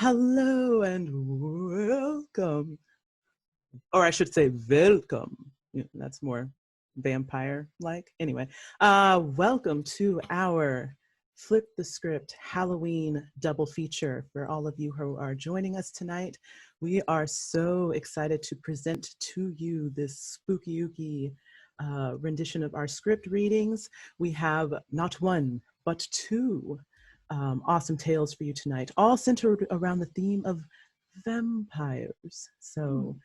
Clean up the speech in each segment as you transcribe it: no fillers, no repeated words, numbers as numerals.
Hello and welcome. Or I should say welcome. That's more vampire-like. Anyway, welcome to our Flip the Script Halloween double feature for all of you who are joining us tonight. We are so excited to present to you this spooky-ooky rendition of our script readings. We have not one, but two awesome tales for you tonight, all centered around the theme of vampires. So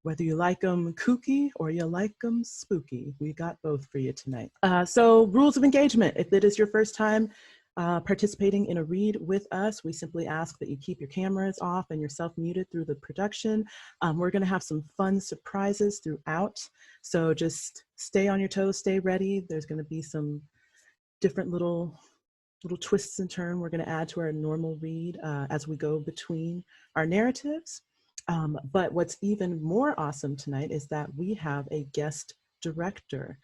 whether you like them kooky or you like them spooky, we got both for you tonight. So rules of engagement. If it is your first time participating in a read with us, we simply ask that you keep your cameras off and yourself muted through the production. We're going to have some fun surprises throughout. So just stay on your toes, stay ready. There's going to be some different little twists and turns we're going to add to our normal read as we go between our narratives. But what's even more awesome tonight is that we have a guest director,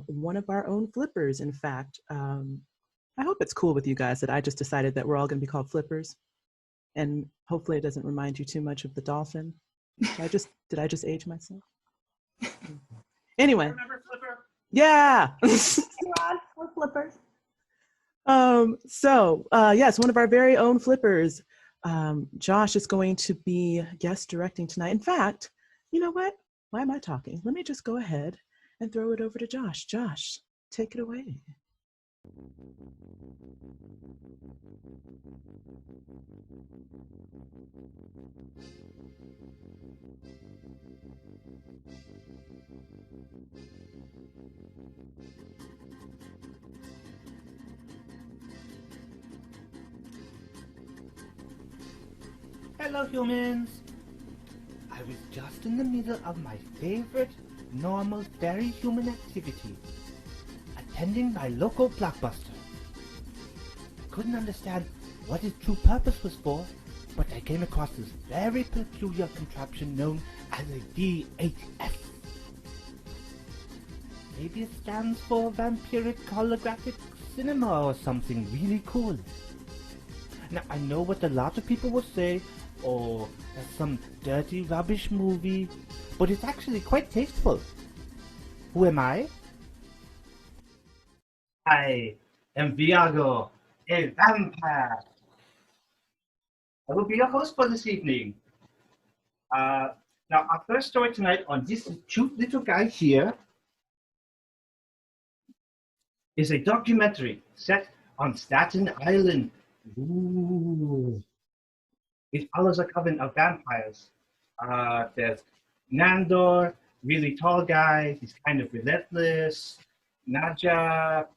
one of our own flippers, in fact. I hope it's cool with you guys that I just decided that we're all going to be called flippers. And hopefully it doesn't remind you too much of the dolphin. Did I just age myself? Anyway. Remember Flipper? Yeah. We're flippers. Yes, one of our very own flippers, Josh, is going to be guest directing tonight. In fact, you know what? Why am I talking? Let me just go ahead and throw it over to Josh. Josh, take it away. Hello, humans. I was just in the middle of my favorite, normal, very human activity, attending my local blockbuster. I couldn't understand what its true purpose was for, but I came across this very peculiar contraption known as a VHS. Maybe it stands for Vampiric Holographic Cinema or something really cool. Now, I know what a lot of people will say, oh, that's some dirty rubbish movie, but it's actually quite tasteful. Who am I? I am Viago, a vampire. I will be your host for this evening. Now, our first story tonight on this cute little guy here is a documentary set on Staten Island. Ooh. It follows a coven of vampires. There's Nandor, really tall guy. He's kind of relentless. Nadja,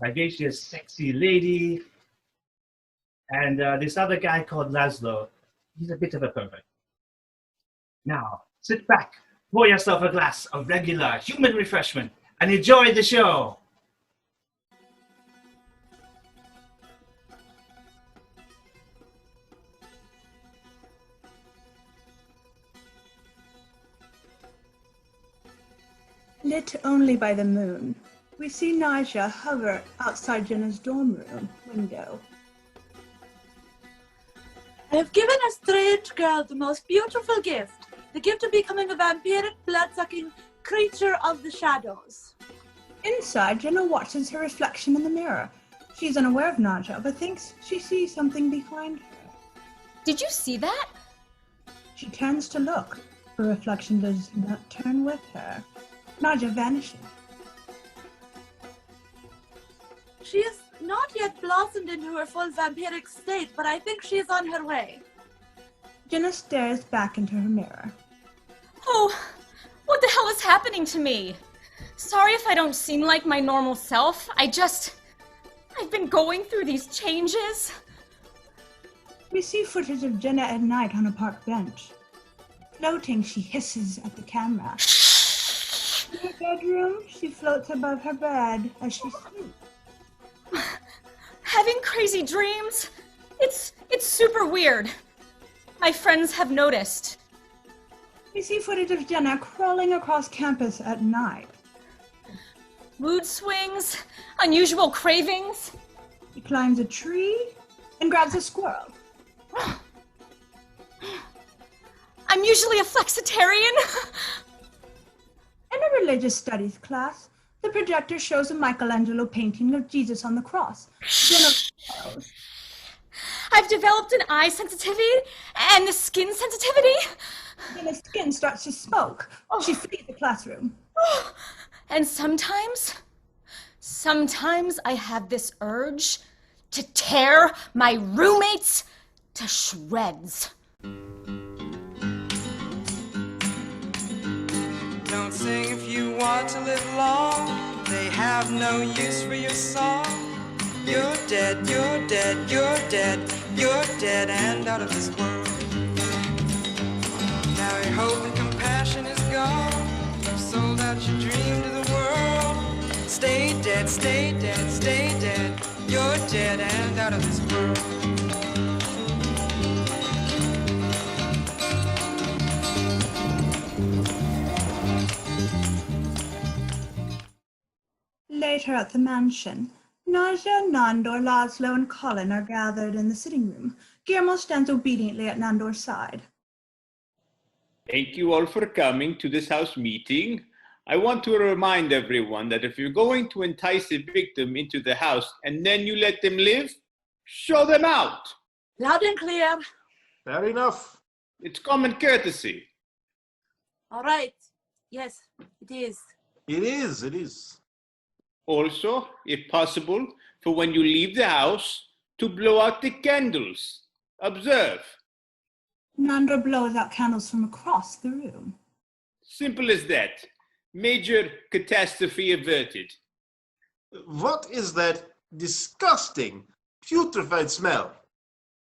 vivacious, sexy lady. And this other guy called Laszlo. He's a bit of a pervert. Now, sit back, pour yourself a glass of regular human refreshment, and enjoy the show. Lit only by the moon, we see Naja hover outside Jenna's dorm room window. I have given a strange girl the most beautiful gift, the gift of becoming a vampiric, blood-sucking creature of the shadows. Inside, Jenna watches her reflection in the mirror. She's unaware of Naja, but thinks she sees something behind her. Did you see that? She turns to look. Her reflection does not turn with her. Naja vanishes. She is not yet blossomed into her full vampiric state, but I think she is on her way. Jenna stares back into her mirror. Oh, what the hell is happening to me? Sorry if I don't seem like my normal self. I've been going through these changes. We see footage of Jenna at night on a park bench. Floating, she hisses at the camera. In her bedroom, she floats above her bed as she sleeps. Having crazy dreams? It's super weird. My friends have noticed. We see footage of Jenna crawling across campus at night. Mood swings, unusual cravings. He climbs a tree and grabs a squirrel. I'm usually a flexitarian. In a religious studies class, the projector shows a Michelangelo painting of Jesus on the cross. Jenna smiles. I've developed an eye sensitivity and a skin sensitivity. Jenna's skin starts to smoke. She flees the classroom. And sometimes I have this urge to tear my roommates to shreds. Don't sing if you want to live long. They have no use for your song. You're dead, you're dead, you're dead, you're dead and out of this world. Now your hope and compassion is gone. You've sold out your dream to the world. Stay dead, stay dead, stay dead. You're dead and out of this world. Later at the mansion, Naja, Nandor, Laszlo, and Colin are gathered in the sitting room. Guillermo stands obediently at Nandor's side. Thank you all for coming to this house meeting. I want to remind everyone that if you're going to entice a victim into the house and then you let them live, show them out. Loud and clear. Fair enough. It's common courtesy. All right. Yes, it is. It is. Also, if possible, for when you leave the house, to blow out the candles. Observe. Nandor blows out candles from across the room. Simple as that. Major catastrophe averted. What is that disgusting, putrefied smell?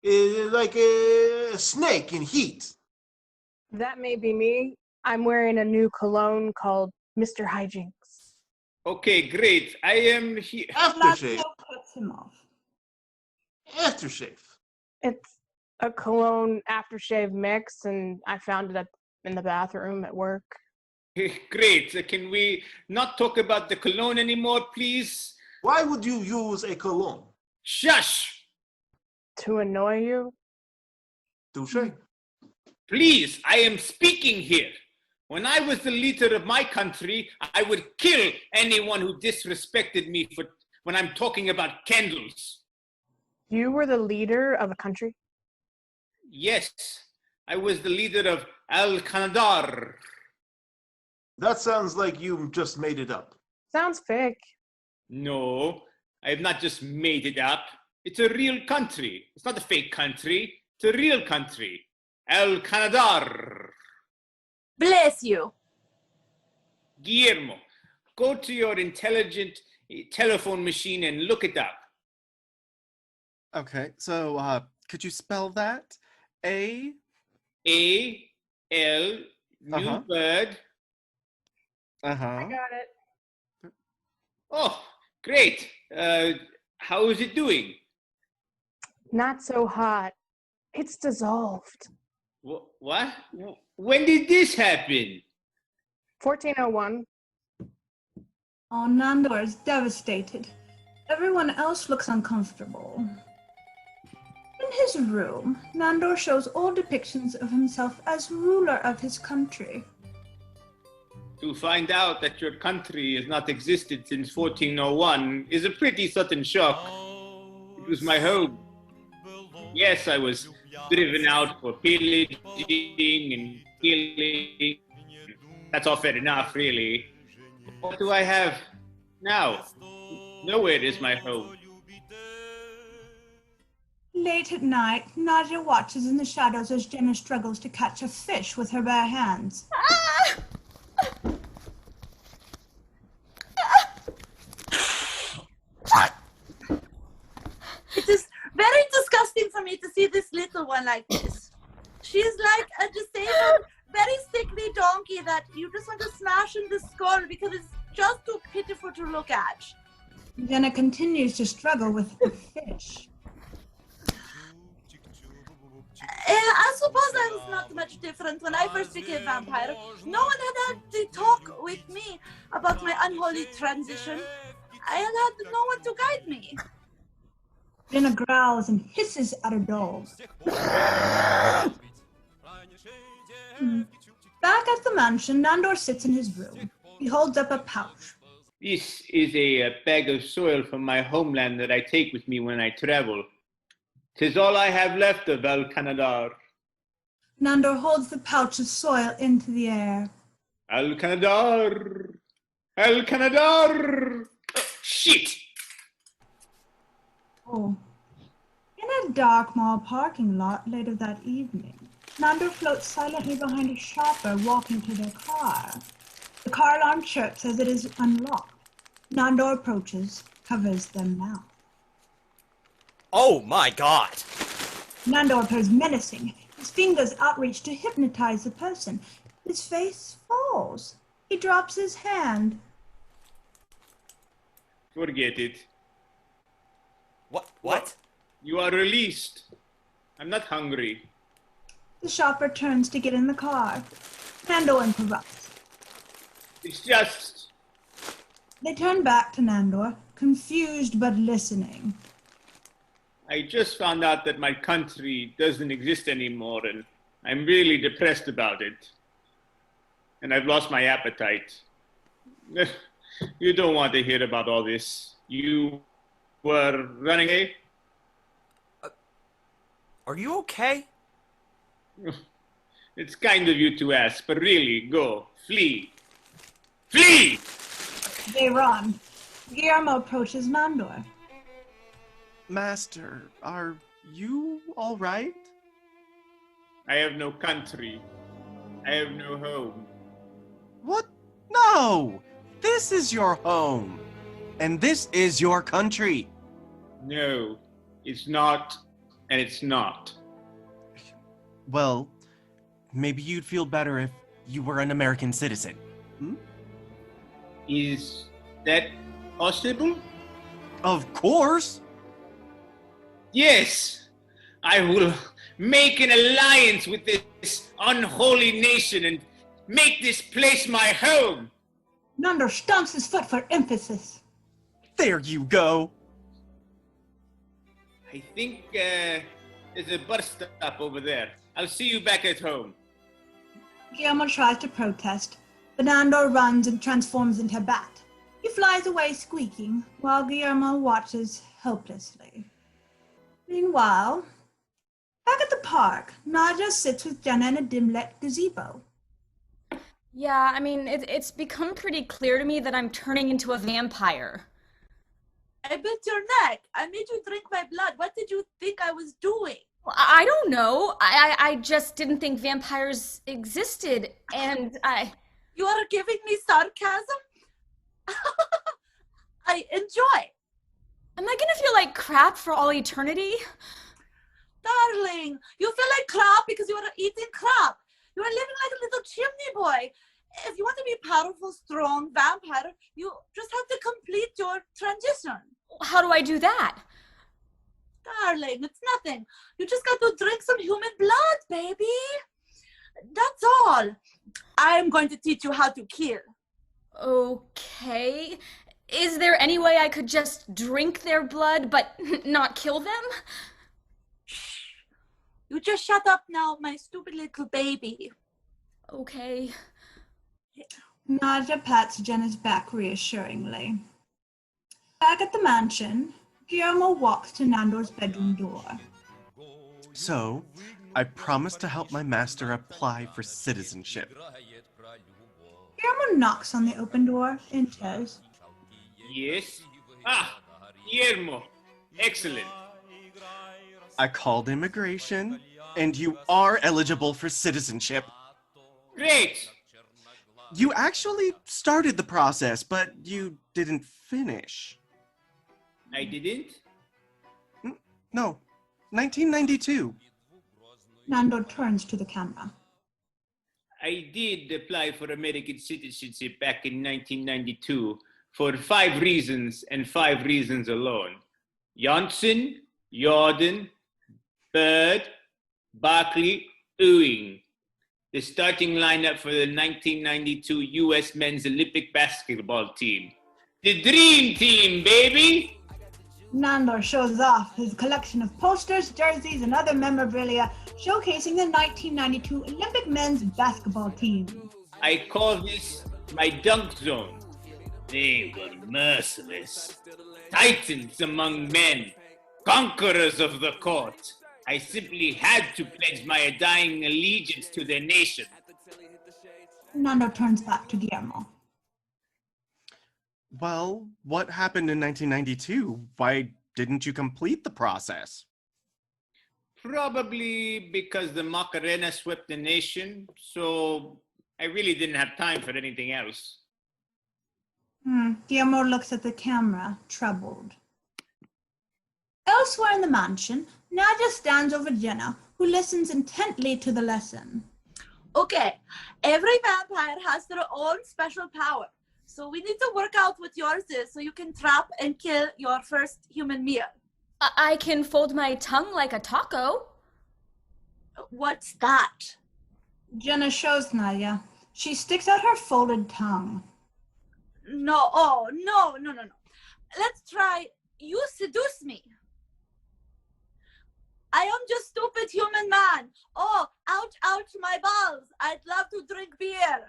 Like a snake in heat. That may be me. I'm wearing a new cologne called Mr. Hijinks. Okay, great. I am here. Aftershave. Laszlo cuts him off. Aftershave. It's a cologne aftershave mix, and I found it in the bathroom at work. Great. Can we not talk about the cologne anymore, please? Why would you use a cologne? Shush! To annoy you? Touché. Please, I am speaking here. When I was the leader of my country, I would kill anyone who disrespected me when I'm talking about candles. You were the leader of a country? Yes, I was the leader of Al-Qanadar. That sounds like you just made it up. Sounds fake. No, I have not just made it up. It's a real country. It's not a fake country. It's a real country. Al-Qanadar. Bless you. Guillermo, go to your intelligent telephone machine and look it up. Okay, so Could you spell that? A-L, new bird. I got it. Oh, great. How is it doing? Not so hot. It's dissolved. What? When did this happen? 1401. Oh, Nandor is devastated. Everyone else looks uncomfortable. In his room, Nandor shows old depictions of himself as ruler of his country. To find out that your country has not existed since 1401 is a pretty sudden shock. It was my home. Yes, I was driven out for pillaging and killing. That's all fair enough, really. What do I have now? Nowhere is my home. Late at night, Nadia watches in the shadows as Jenna struggles to catch a fish with her bare hands. It is very disgusting for me to see this little one like this. She's like a disabled, very sickly donkey that you just want to smash in the skull because it's just too pitiful to look at. Jenna continues to struggle with the fish. I suppose I was not much different when I first became vampire. No one had to talk with me about my unholy transition. I had no one to guide me. Jenna growls and hisses at her dog. Back at the mansion, Nandor sits in his room. He holds up a pouch. This is a bag of soil from my homeland that I take with me when I travel. 'Tis all I have left of El Canadar. Nandor holds the pouch of soil into the air. El Canadar! El Canadar! Oh, shit! Oh. In a dark mall parking lot later that evening, Nandor floats silently behind a shopper walking to their car. The car alarm chirps as it is unlocked. Nandor approaches, covers their mouth. Oh my god! Nandor appears menacing. His fingers outreach to hypnotize the person. His face falls. He drops his hand. Forget it. What? You are released. I'm not hungry. The shopper turns to get in the car. Nandor interrupts. It's just... They turn back to Nandor, confused but listening. I just found out that my country doesn't exist anymore, and I'm really depressed about it. And I've lost my appetite. You don't want to hear about all this. You were running away? Are you okay? It's kind of you to ask, but really, go. Flee. Flee! They run. Guillermo approaches Nandor. Master, are you all right? I have no country. I have no home. What? No! This is your home. And this is your country. No, it's not, and it's not. Well, maybe you'd feel better if you were an American citizen. Is that possible? Of course! Yes! I will make an alliance with this unholy nation and make this place my home! Nandor stomps his foot for emphasis. There you go! I think there's a bus stop over there. I'll see you back at home. Guillermo tries to protest, but Nandor runs and transforms into a bat. He flies away squeaking, while Guillermo watches helplessly. Meanwhile, back at the park, Naja sits with Jenna in a dim-lit gazebo. Yeah, I mean, it's become pretty clear to me that I'm turning into a vampire. I bit your neck. I made you drink my blood. What did you think I was doing? Well, I don't know. I just didn't think vampires existed, and You are giving me sarcasm? I enjoy. Am I gonna feel like crap for all eternity? Darling, you feel like crap because you are eating crap. You are living like a little chimney boy. If you want to be a powerful, strong vampire, you just have to complete your transition. How do I do that? Darling, it's nothing. You just got to drink some human blood, baby. That's all. I'm going to teach you how to kill. Okay. Is there any way I could just drink their blood but not kill them? Shh. You just shut up now, my stupid little baby. Okay. Naja pats Jenna's back reassuringly. Back at the mansion, Guillermo walks to Nandor's bedroom door. So, I promised to help my master apply for citizenship. Guillermo knocks on the open door, enters. Yes? Ah, Guillermo. Excellent. I called immigration, and you are eligible for citizenship. Great. You actually started the process, but you didn't finish. I didn't? No, 1992. Nandor turns to the camera. I did apply for American citizenship back in 1992 for 5 reasons and 5 reasons alone. Johnson, Jordan, Bird, Barkley, Ewing. The starting lineup for the 1992 U.S. men's Olympic basketball team. The dream team, baby! Nandor shows off his collection of posters, jerseys, and other memorabilia showcasing the 1992 Olympic men's basketball team. I call this my dunk zone. They were merciless. Titans among men. Conquerors of the court. I simply had to pledge my undying allegiance to their nation. Nando turns back to Guillermo. Well, what happened in 1992? Why didn't you complete the process? Probably because the Macarena swept the nation, so I really didn't have time for anything else. Guillermo looks at the camera, troubled. Elsewhere in the mansion, Nadia stands over Jenna, who listens intently to the lesson. Okay, every vampire has their own special power. So we need to work out what yours is so you can trap and kill your first human meal. I can fold my tongue like a taco. What's that? Jenna shows Nadia. She sticks out her folded tongue. No, no. Let's try, you seduce me. I am just stupid human man. Oh, ouch, my balls. I'd love to drink beer.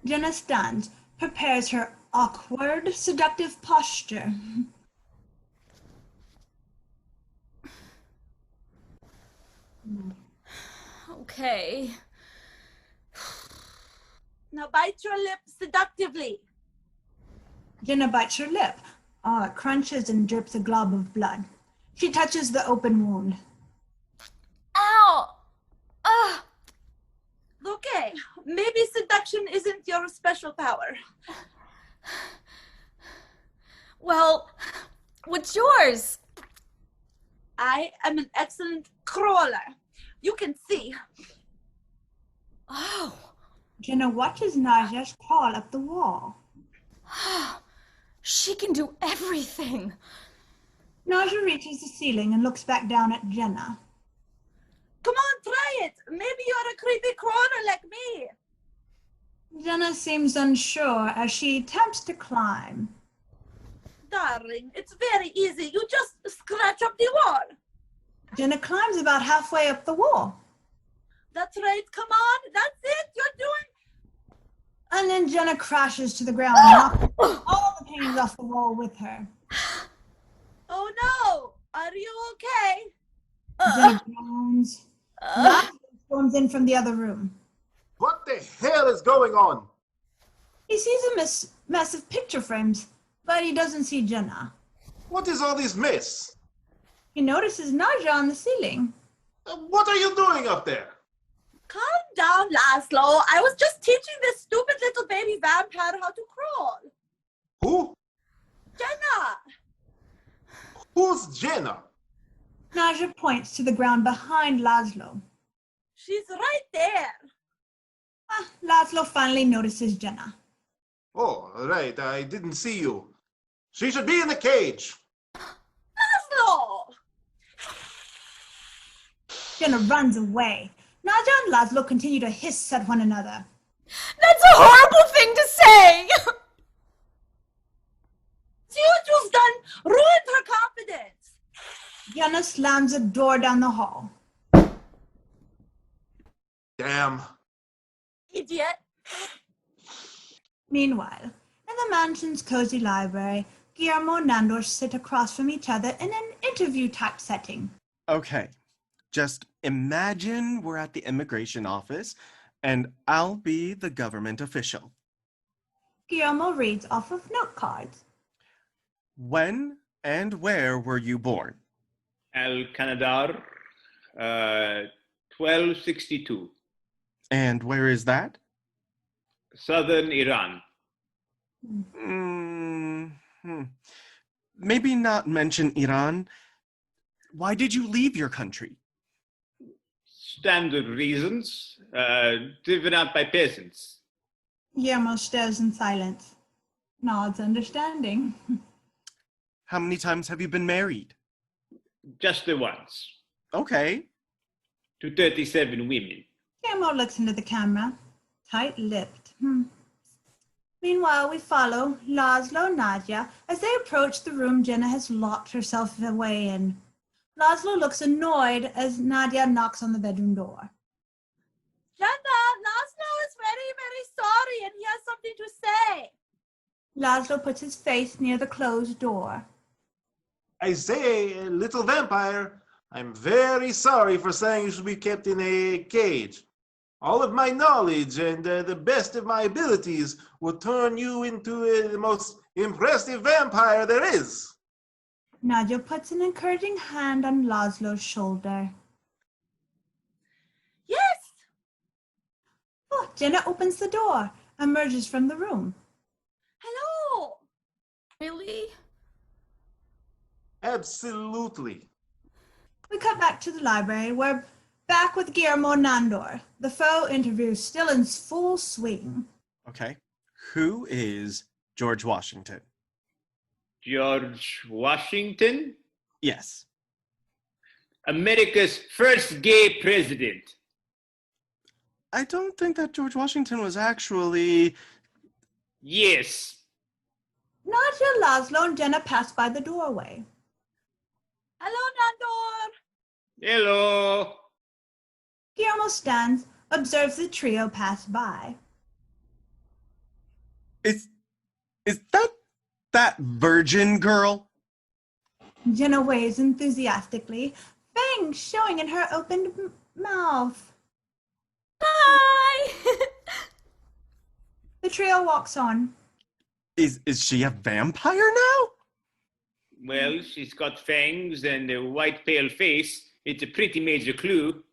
Jenna stands, prepares her awkward, seductive posture. Okay. Now bite your lip seductively. Jenna bites her lip. It crunches and drips a glob of blood. She touches the open wound. Ow! Okay, maybe seduction isn't your special power. Well, what's yours? I am an excellent crawler. You can see. Oh. Jenna watches Nadia crawl up the wall. She can do everything. Nadia reaches the ceiling and looks back down at Jenna. Come on, try it. Maybe you're a creepy crawler like me. Jenna seems unsure as she attempts to climb. Darling, it's very easy. You just scratch up the wall. Jenna climbs about halfway up the wall. That's right. Come on. That's it. You're doing... And then Jenna crashes to the ground, knocking all the panes off the wall with her. Oh, no. Are you okay? Jenna groans. Laszlo storms in from the other room. What the hell is going on? He sees a mess of picture frames, but he doesn't see Jenna. What is all this mess? He notices Nadia on the ceiling. What are you doing up there? Calm down, Laszlo. I was just teaching this stupid little baby vampire how to crawl. Who? Jenna. Who's Jenna? Nadia points to the ground behind Laszlo. She's right there. Laszlo finally notices Jenna. Oh, right. I didn't see you. She should be in the cage. Laszlo! Jenna runs away. Nadia and Laszlo continue to hiss at one another. That's a horrible thing to say! See what you've done? Ruined her confidence. Jenna slams a door down the hall. Damn. Idiot. Meanwhile, in the mansion's cozy library, Guillermo and Nandor sit across from each other in an interview-type setting. Okay, just imagine we're at the immigration office and I'll be the government official. Guillermo reads off of note cards. When and where were you born? Al Canadar, 1262. And where is that? Southern Iran. Maybe not mention Iran. Why did you leave your country? Standard reasons, driven out by peasants. Guillermo stares in silence, nods understanding. How many times have you been married? Just the once. Okay. To 37 women. Guillermo looks into the camera, tight-lipped. Meanwhile, we follow Laszlo and Nadia as they approach the room Jenna has locked herself away in. Laszlo looks annoyed as Nadia knocks on the bedroom door. Jenna, Laszlo is very, very sorry and he has something to say. Laszlo puts his face near the closed door. I say, little vampire, I'm very sorry for saying you should be kept in a cage. All of my knowledge and the best of my abilities will turn you into the most impressive vampire there is. Nadia puts an encouraging hand on Laszlo's shoulder. Yes! Oh, Jenna opens the door, emerges from the room. Hello! Really? Absolutely. We cut back to the library. We're back with Guillermo Nandor. The faux interview still in full swing. Okay. Who is George Washington? George Washington? Yes. America's first gay president. I don't think that George Washington was actually... Yes. Nadia, Laszlo, and Jenna pass by the doorway. Hello, Nandor. Hello. Guillermo stands, observes the trio pass by. Is that virgin girl? Jenna waves enthusiastically, fangs showing in her opened mouth. Hi! The trio walks on. Is she a vampire now? Well, she's got fangs and a white pale face. It's a pretty major clue.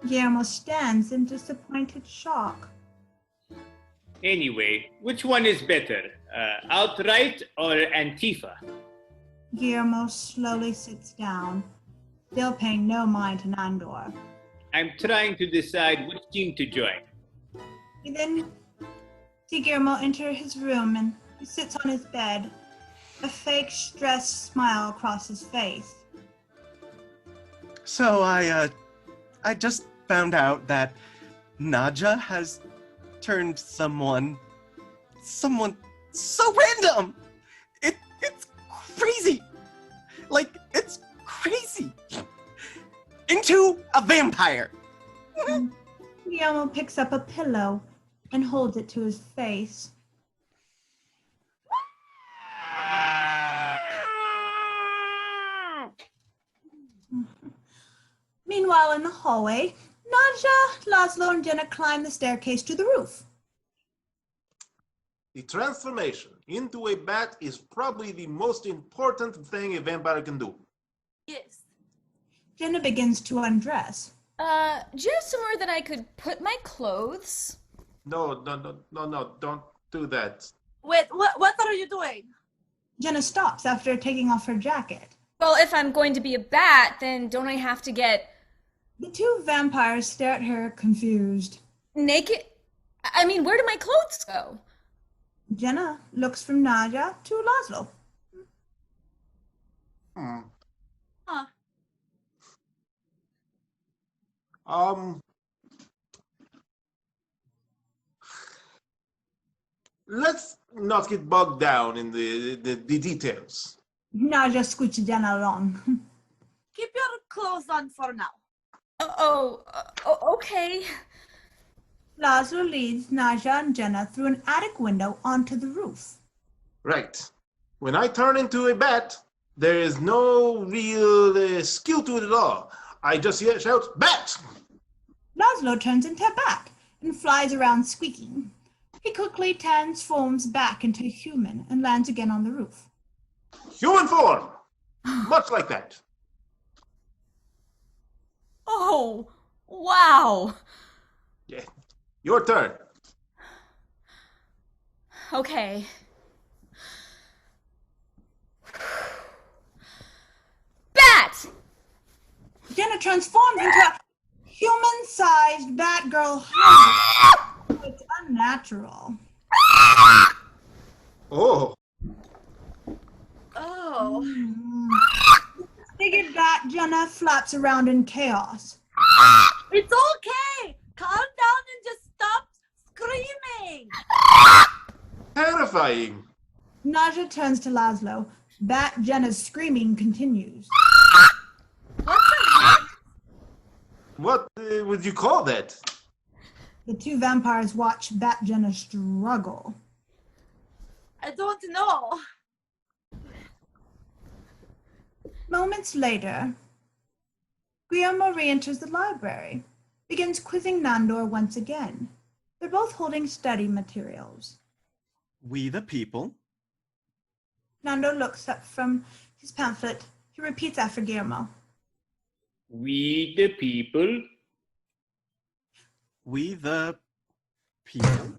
Guillermo stands in disappointed shock. Anyway, which one is better, outright or Antifa? Guillermo slowly sits down, still paying no mind to Nandor. I'm trying to decide which team to join. We then see Guillermo enter his room and he sits on his bed, a fake stressed smile across his face. So I just found out that Naja has turned someone so random. It's crazy. Like, it's crazy. Into a vampire. Guillermo picks up a pillow and holds it to his face. Meanwhile, in the hallway, Nadia, Laszlo, and Jenna climb the staircase to the roof. The transformation into a bat is probably the most important thing a vampire can do. Yes. Jenna begins to undress. Do you have somewhere that I could put my clothes? No, don't do that. Wait, what are you doing? Jenna stops after taking off her jacket. Well, if I'm going to be a bat, then don't I have to get... The two vampires stare at her, confused. naked? I mean, where do my clothes go? Jenna looks from Nadia to Laszlo. Huh. Let's not get bogged down in the details. Nadia scooches Jenna along. Keep your clothes on for now. Okay. Laszlo leads Nadia and Jenna through an attic window onto the roof. Right. When I turn into a bat, there is no real skill to it at all. I just shout, "Bat!" Laszlo turns into a bat and flies around squeaking. He quickly transforms back into a human and lands again on the roof. Human form! Much like that. Oh, wow. Yeah. Your turn. Okay. Bat! Jenna transforms into a human-sized Batgirl. It's unnatural. Oh. Oh. Figured Bat Jenna flaps around in chaos. It's okay. Calm down and just stop screaming. Terrifying. Nadia turns to Laszlo. Bat Jenna's screaming continues. What would you call that? The two vampires watch Jenna struggle. I don't know. Moments later, Guillermo re-enters the library, begins quizzing Nandor once again. They're both holding study materials. We the people. Nando looks up from his pamphlet. He repeats after Guillermo. We the people. We the people.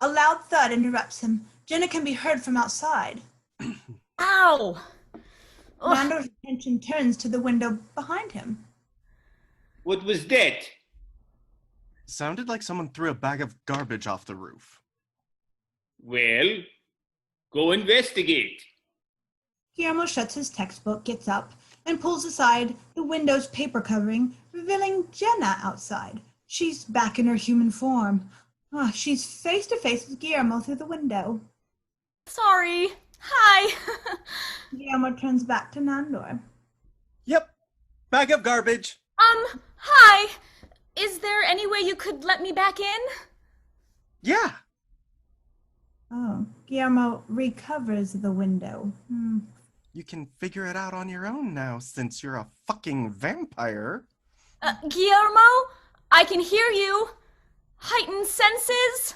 A loud thud interrupts him. Jenna can be heard from outside. Ow! Nando's attention turns to the window behind him. What was that? Sounded like someone threw a bag of garbage off the roof. Well, go investigate. Guillermo shuts his textbook, gets up, and pulls aside the window's paper covering, revealing Jenna outside. She's back in her human form. She's face to face with Guillermo through the window. Sorry. Hi. Guillermo turns back to Nandor. Yep. Bag of garbage. Hi. Is there any way you could let me back in? Yeah. Oh, Guillermo recovers the window. You can figure it out on your own now, since you're a fucking vampire. Guillermo? I can hear you. Heightened senses?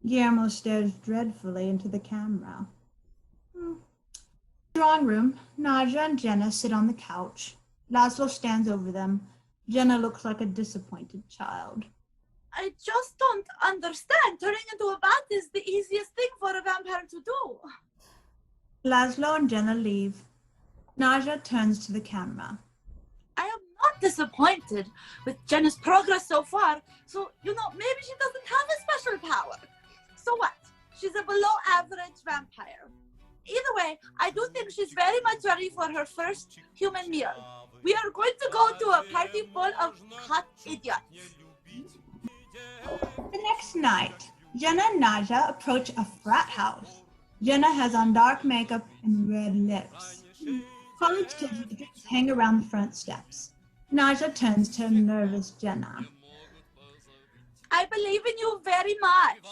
Guillermo stares dreadfully into the camera. Drawing room, Naja and Jenna sit on the couch. Laszlo stands over them. Jenna looks like a disappointed child. I just don't understand. Turning into a bat is the easiest thing for a vampire to do. Laszlo and Jenna leave. Naja turns to the camera. I am not disappointed with Jenna's progress so far. So, maybe she doesn't have a special power. So what? She's a below average vampire. Either way, I do think she's very much ready for her first human meal. We are going to go to a party full of hot idiots. The next night, Jenna and Naja approach a frat house. Jenna has on dark makeup and red lips. College kids with drinks hang around the front steps. Naja turns to nervous Jenna. I believe in you very much.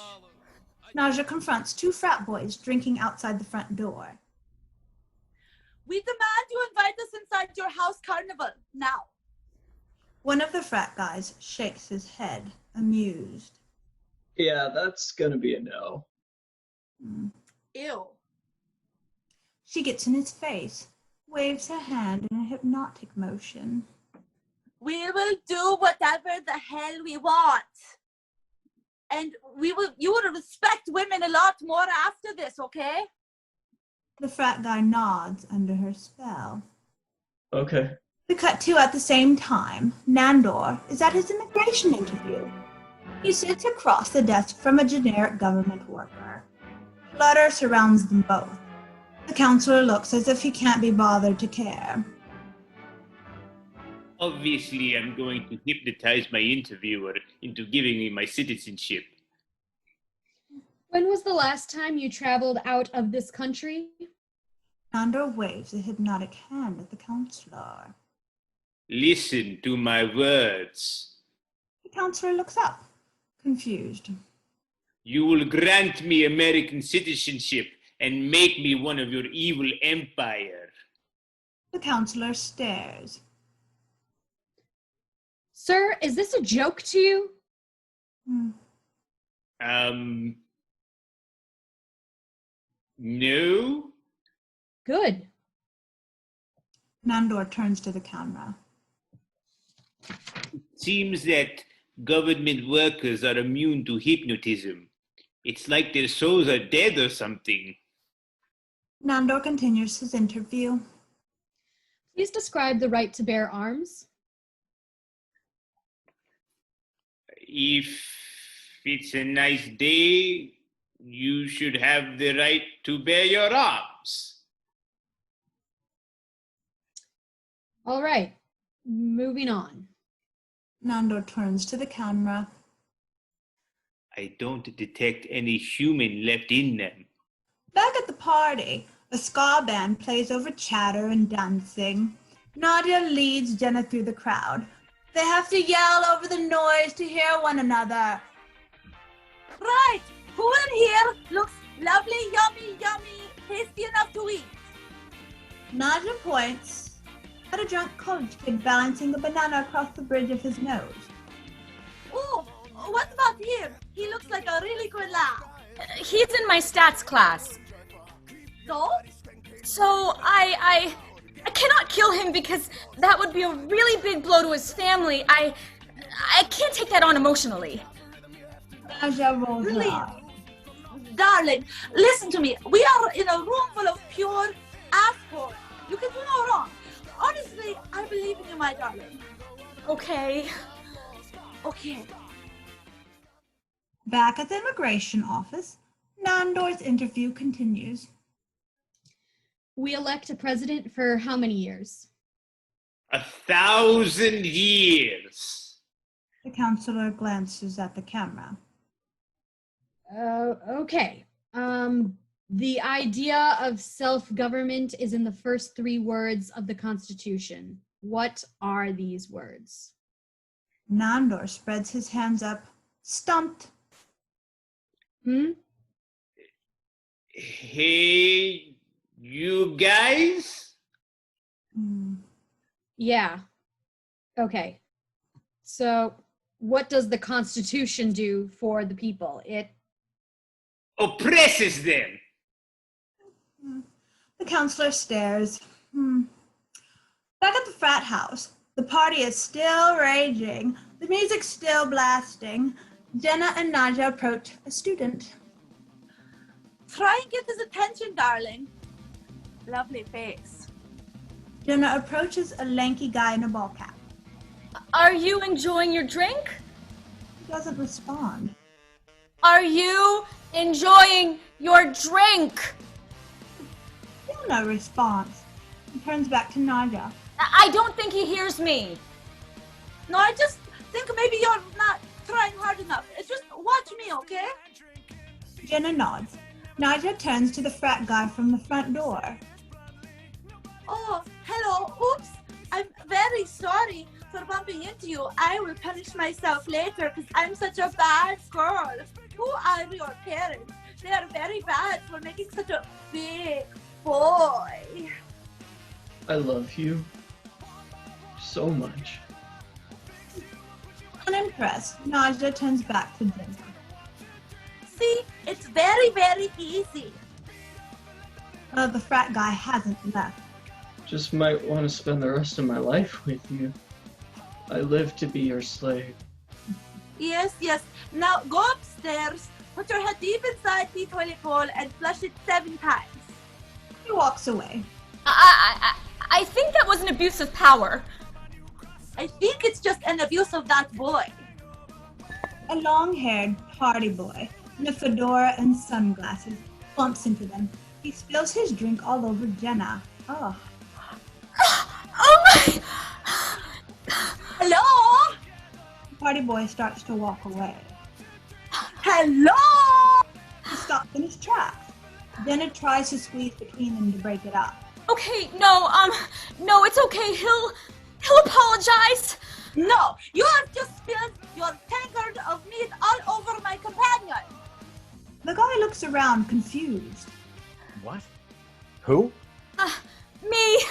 Naja confronts two frat boys drinking outside the front door. We demand you invite us inside your house carnival, now. One of the frat guys shakes his head, amused. Yeah, that's gonna be a no. Ew. She gets in his face, waves her hand in a hypnotic motion. We will do whatever the hell we want. And you will respect women a lot more after this, okay? The frat guy nods under her spell. Okay. We cut to at the same time. Nandor is at his immigration interview. He sits across the desk from a generic government worker. Flutter surrounds them both. The counselor looks as if he can't be bothered to care. Obviously, I'm going to hypnotize my interviewer into giving me my citizenship. When was the last time you traveled out of this country? Nandor waves a hypnotic hand at the counselor. Listen to my words. The counselor looks up, confused. You will grant me American citizenship and make me one of your evil empire. The counselor stares. Sir, is this a joke to you? No? Good. Nandor turns to the camera. It seems that government workers are immune to hypnotism. It's like their souls are dead or something. Nandor continues his interview. Please describe the right to bear arms. If it's a nice day, you should have the right to bear your arms. All right, moving on. Nandor turns to the camera. I don't detect any human left in them. Back at the party, a ska band plays over chatter and dancing. Nadia leads Jenna through the crowd. They have to yell over the noise to hear one another. Right. Who in here looks lovely, yummy, yummy, tasty enough to eat? Naja points at a drunk college kid balancing a banana across the bridge of his nose. Oh, what about him? He looks like a really good laugh. He's in my stats class. So I cannot kill him because that would be a really big blow to his family. I can't take that on emotionally. Naja rolls her Really? eyes. Darling, listen to me. We are in a room full of pure assholes. You can do no wrong. Honestly, I believe in you, my darling. Okay. Okay. Back at the immigration office, Nandor's interview continues. We elect a president for how many years? 1,000 years. The counselor glances at the camera. Okay. The idea of self-government is in the first 3 words of the Constitution. What are these words? Nandor spreads his hands up, stumped. Hey, you guys? Yeah. Okay. So, what does the Constitution do for the people? It Oppresses them. The counselor stares. Back at the frat house, the party is still raging. The music's still blasting. Jenna and Naja approach a student. Try and get his attention, darling. Lovely face. Jenna approaches a lanky guy in a ball cap. Are you enjoying your drink? He doesn't respond. Are you enjoying your drink? Still no response. He turns back to Naja. I don't think he hears me. No, I just think maybe you're not trying hard enough. It's just watch me, okay? Jenna nods. Naja turns to the frat guy from the front door. Oh, hello. Oops. I'm very sorry for bumping into you. I will punish myself later because I'm such a bad girl. Who are your parents? They are very bad for making such a big boy. I love you so much. Unimpressed, Naja turns back to Jenna. See, it's very, very easy. The frat guy hasn't left. Just might want to spend the rest of my life with you. I live to be your slave. Yes, yes. Now go upstairs, put your head deep inside the toilet bowl, and flush it 7 times. He walks away. I think that was an abuse of power. I think it's just an abuse of that boy. A long-haired party boy in a fedora and sunglasses bumps into them. He spills his drink all over Jenna. Oh. Oh my! Hello? The party boy starts to walk away. Hello? He stops in his tracks. Jenna tries to squeeze between them to break it up. Okay, no, it's okay. He'll apologize. No, you have just spilled your tankard of meat all over my companion. The guy looks around, confused. What? Who? Me.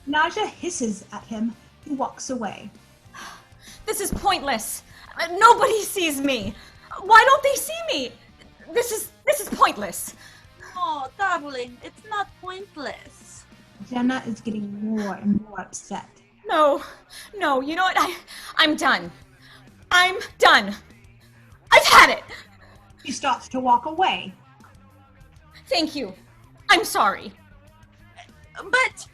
Naja hisses at him. He walks away. This is pointless. Nobody sees me. Why don't they see me? This is pointless. Oh, darling, it's not pointless. Jenna is getting more and more upset. No, you know what? I'm done. I'm done. I've had it. She starts to walk away. Thank you. I'm sorry. But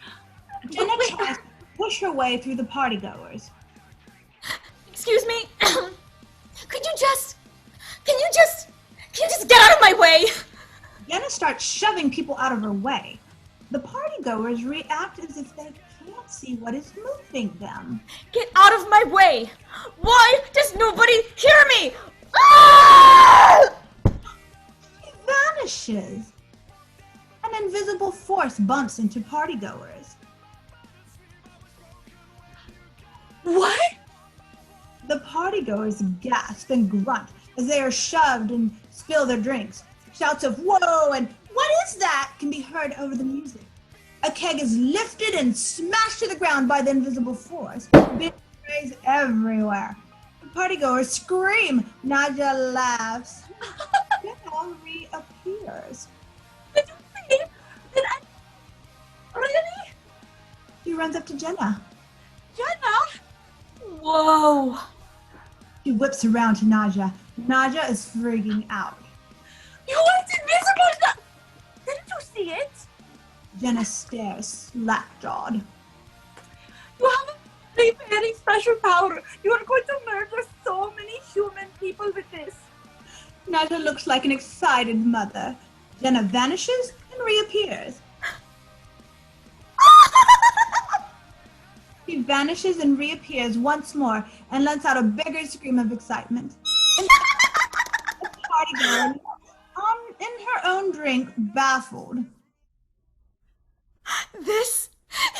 Jenna tries to push her way through the partygoers. Excuse me. Can you just get out of my way? Jenna starts shoving people out of her way. The partygoers react as if they can't see what is moving them. Get out of my way! Why does nobody hear me? Ah! She vanishes. An invisible force bumps into partygoers. What? The partygoers gasp and grunt as they are shoved and spill their drinks. Shouts of "Whoa!" and "What is that?" can be heard over the music. A keg is lifted and smashed to the ground by the invisible force. Big sprays everywhere. The partygoers scream. Naja laughs. Jenna reappears. Did you see? Did I? Really? She runs up to Jenna. Jenna? Whoa. She whips around to Naja. Naja is freaking out. You weren't invisible! Didn't you see it? Jenna stares, slack-jawed. You have a very, very special power. You are going to murder so many human people with this. Naja looks like an excited mother. Jenna vanishes and reappears. She vanishes and reappears once more and lets out a bigger scream of excitement. The party girl, in her own drink, baffled. This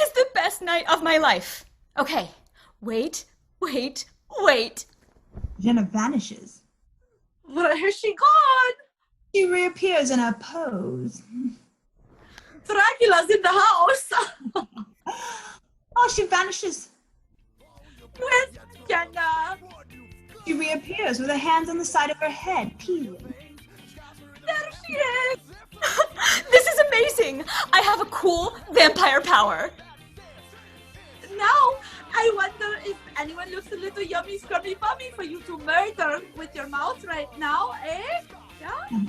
is the best night of my life. Okay, wait. Jenna vanishes. Where has she gone? She reappears in a pose. Dracula's in the house. Oh, she vanishes. Where's Jenna? She reappears with her hands on the side of her head, peeling. There she is. This is amazing. I have a cool vampire power. Now, I wonder if anyone looks a little yummy, scrubby bummy for you to murder with your mouth right now, eh? Yeah?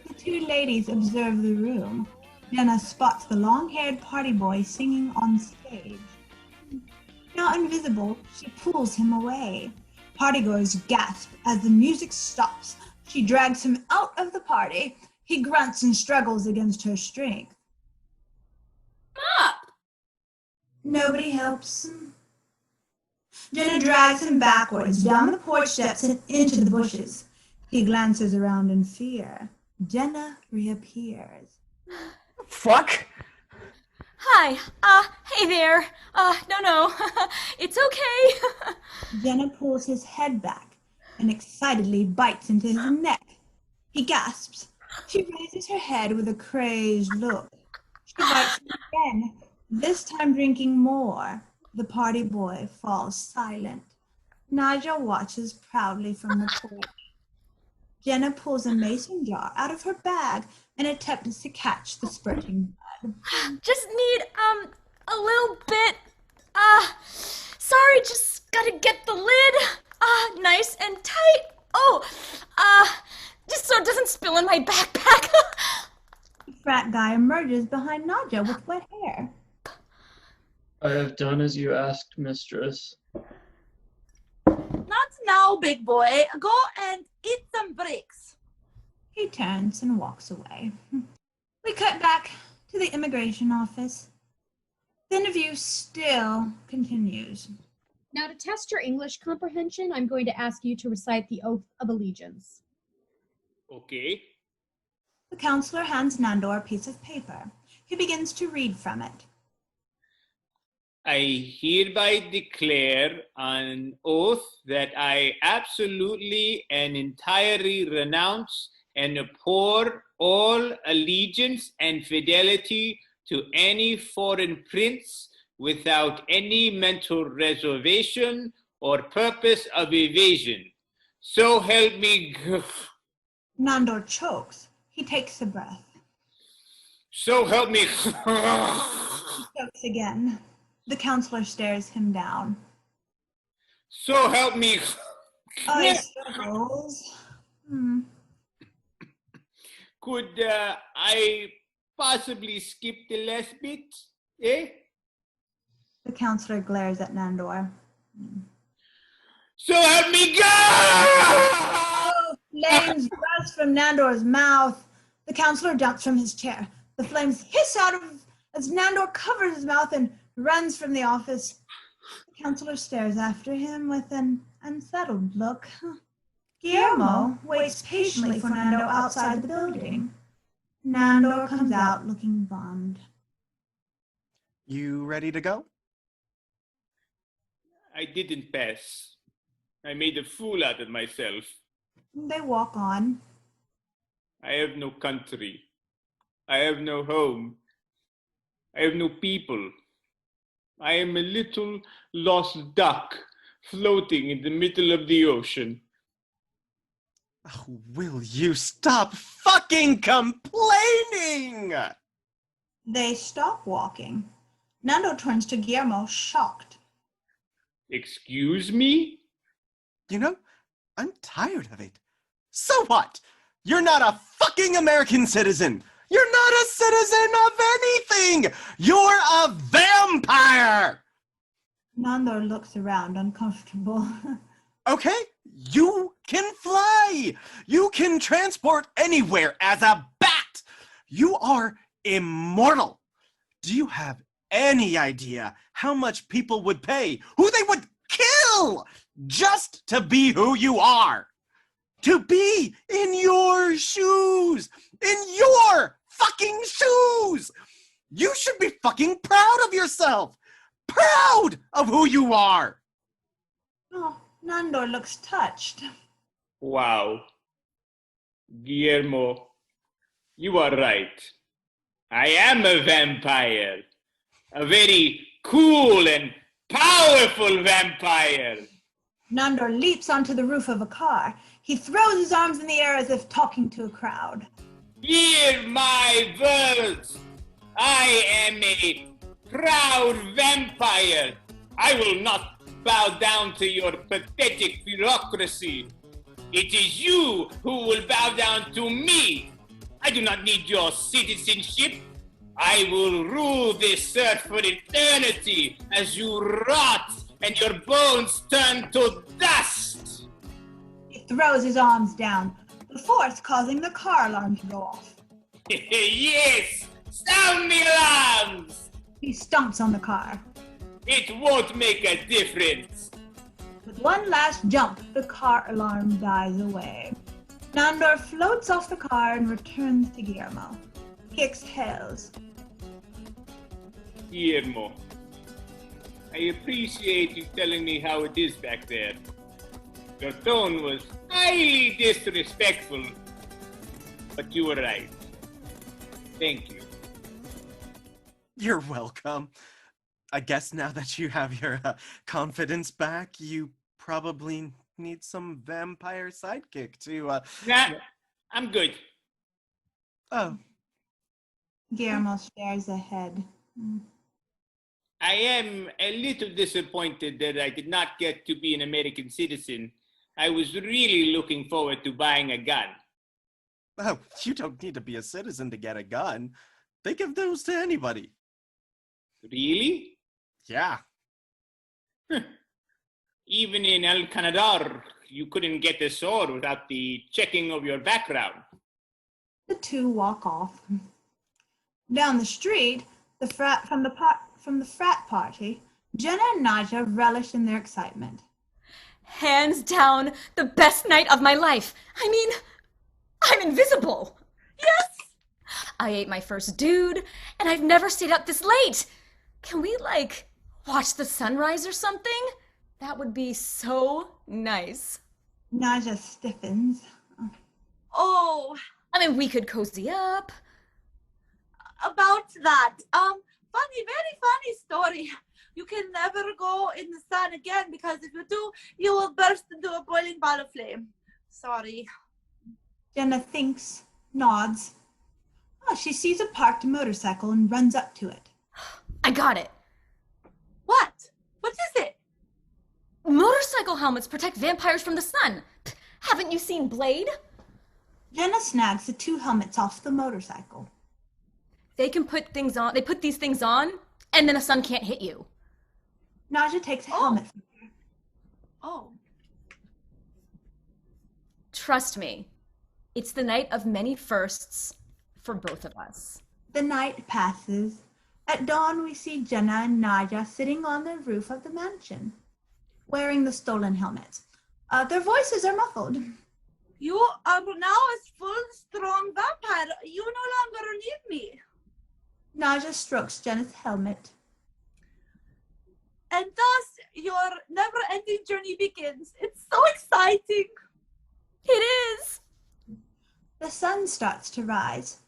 The two ladies observe the room. Jenna spots the long-haired party boy singing on stage. Now invisible, she pulls him away. Partygoers gasp as the music stops. She drags him out of the party. He grunts and struggles against her strength. Up. Nobody helps. Jenna drags him backwards, down the porch steps and into the bushes. He glances around in fear. Jenna reappears. Fuck! Hi, hey there. No, it's okay. Jenna pulls his head back and excitedly bites into his neck. He gasps. She raises her head with a crazed look. She bites him again, this time drinking more. The party boy falls silent. Naja watches proudly from the porch. Jenna pulls a mason jar out of her bag and attempts to catch the spurting blood. Just need, a little bit, sorry, just gotta get the lid, nice and tight. Oh, just so it doesn't spill in my backpack. The frat guy emerges behind Naja with wet hair. I have done as you asked, mistress. Not now, big boy. Go and eat some bricks. He turns and walks away. We cut back to the immigration office. The interview still continues. Now, to test your English comprehension, I'm going to ask you to recite the Oath of Allegiance. Okay. The counselor hands Nandor a piece of paper. He begins to read from it. I hereby declare on oath that I absolutely and entirely renounce and abhor all allegiance and fidelity to any foreign prince without any mental reservation or purpose of evasion. So help me. Nandor chokes. He takes a breath. So help me. He chokes again. The counselor stares him down. So help me. He struggles. Could I possibly skip the last bit? Eh? The counselor glares at Nandor. So help me God! Oh, flames burst from Nandor's mouth. The counselor jumps from his chair. The flames hiss out of as Nandor covers his mouth and runs from the office. The counselor stares after him with an unsettled look. Guillermo waits patiently for Nandor outside the building. Nandor comes out looking bummed. You ready to go? I didn't pass. I made a fool out of myself. They walk on. I have no country. I have no home. I have no people. I am a little lost duck floating in the middle of the ocean. Oh, will you stop fucking complaining? They stop walking. Nando turns to Guillermo, shocked. Excuse me? You know, I'm tired of it. So what? You're not a fucking American citizen. You're not a citizen of anything. You're a vampire. Nando looks around, uncomfortable. Okay, you can fly. You can transport anywhere as a bat. You are immortal. Do you have any idea how much people would pay, who they would kill, just to be who you are? To be in your shoes, in your fucking shoes. You should be fucking proud of yourself, proud of who you are. Oh, Nando looks touched. Wow. Guillermo, you are right. I am a vampire. A very cool and powerful vampire. Nando leaps onto the roof of a car. He throws his arms in the air as if talking to a crowd. Hear my words. I am a proud vampire. I will not bow down to your pathetic bureaucracy. It is you who will bow down to me. I do not need your citizenship. I will rule this earth for eternity as you rot and your bones turn to dust. He throws his arms down, the force causing the car alarm to go off. Yes, sound the alarms. He stomps on the car. It won't make a difference. With one last jump, the car alarm dies away. Nandor floats off the car and returns to Guillermo. He exhales. Guillermo, I appreciate you telling me how it is back there. Your tone was highly disrespectful, but you were right. Thank you. You're welcome. I guess now that you have your confidence back, you probably need some vampire sidekick to, Nah, I'm good. Oh. Guillermo stares ahead. I am a little disappointed that I did not get to be an American citizen. I was really looking forward to buying a gun. Oh, you don't need to be a citizen to get a gun. They give those to anybody. Really? Yeah. Even in El Canadar, you couldn't get a sword without the checking of your background. The two walk off. Down the street, from the frat party, Jenna and Naja relish in their excitement. Hands down, the best night of my life. I mean, I'm invisible. Yes! I ate my first dude, and I've never stayed up this late. Can we, watch the sunrise or something? That would be so nice. Naja stiffens. Oh. I mean, we could cozy up. About that, very funny story. You can never go in the sun again because if you do, you will burst into a boiling ball of flame. Sorry. Jenna thinks, nods. Oh, she sees a parked motorcycle and runs up to it. I got it. What? What is it? Motorcycle helmets protect vampires from the sun. Haven't you seen Blade? Jenna snags the two helmets off the motorcycle. They can put things on. They put these things on, and then the sun can't hit you. Naja takes a helmet from her. Oh. Trust me, it's the night of many firsts for both of us. The night passes. At dawn, we see Jenna and Naja sitting on the roof of the mansion, wearing the stolen helmets. Their voices are muffled. You are now a full, strong vampire. You no longer need me. Naja strokes Jenna's helmet. And thus, your never-ending journey begins. It's so exciting. It is. The sun starts to rise.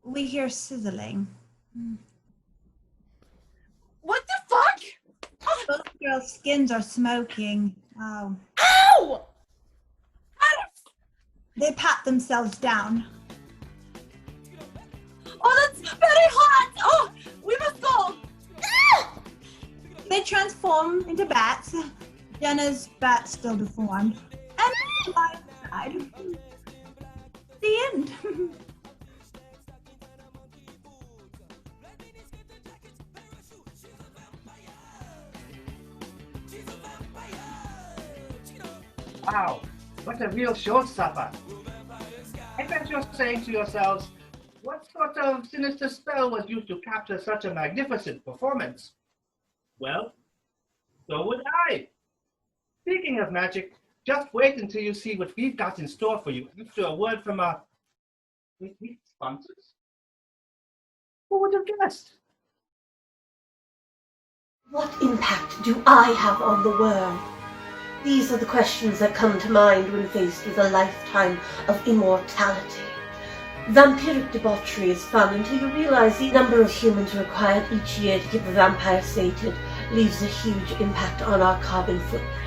We hear sizzling. What the fuck? Both girls' skins are smoking. Oh. Ow! They pat themselves down. Oh, that's very hot! Oh, we must go! They transform into bats. Jenna's bat still deformed. And they fly inside. The end. Wow, what a real showstopper. I bet you're saying to yourselves, what sort of sinister spell was used to capture such a magnificent performance? Well, so would I. Speaking of magic, just wait until you see what we've got in store for you after a word from our sponsors. Who would have guessed? What impact do I have on the world? These are the questions that come to mind when faced with a lifetime of immortality. Vampiric debauchery is fun until you realize the number of humans required each year to keep the vampire sated leaves a huge impact on our carbon footprint.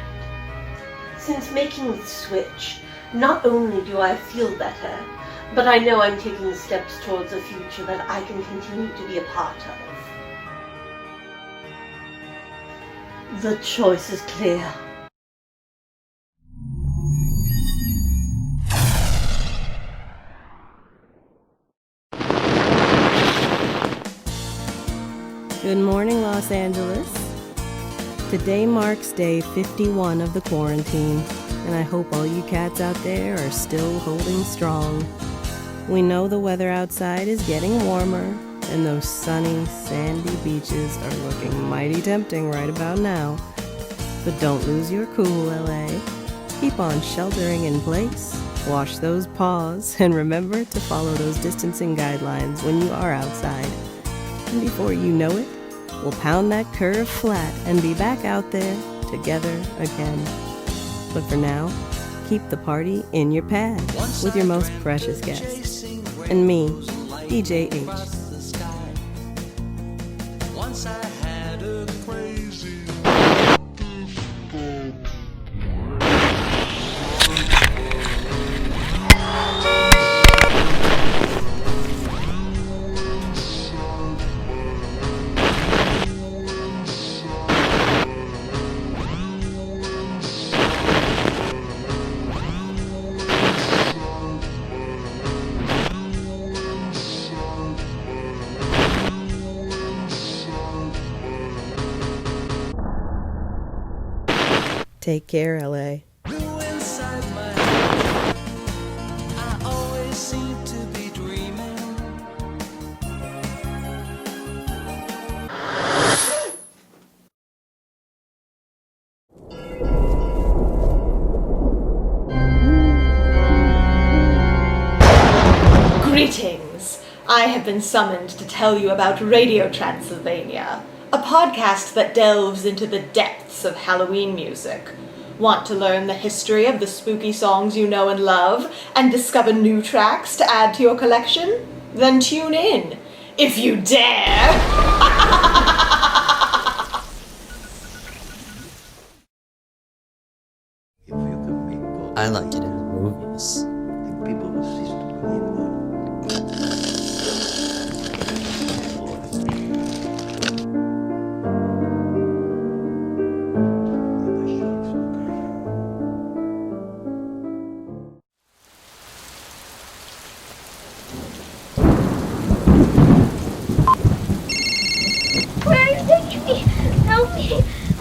Since making the switch, not only do I feel better, but I know I'm taking steps towards a future that I can continue to be a part of. The choice is clear. Good morning, Los Angeles. Today marks day 51 of the quarantine, and I hope all you cats out there are still holding strong. We know the weather outside is getting warmer, and those sunny, sandy beaches are looking mighty tempting right about now. But don't lose your cool, LA. Keep on sheltering in place, wash those paws, and remember to follow those distancing guidelines when you are outside. And before you know it, we'll pound that curve flat and be back out there together again. But for now, keep the party in your pad with your most precious guest. And me, DJ H. Once I had a crazy Take care, LA. inside my head. I always seem to be dreaming. Greetings! I have been summoned to tell you about Radio Transylvania, a podcast that delves into the depths of Halloween music. Want to learn the history of the spooky songs you know and love, and discover new tracks to add to your collection? Then tune in, if you dare! I like it in the movies. People will cease to believe in them. Where are you taking me? Help me!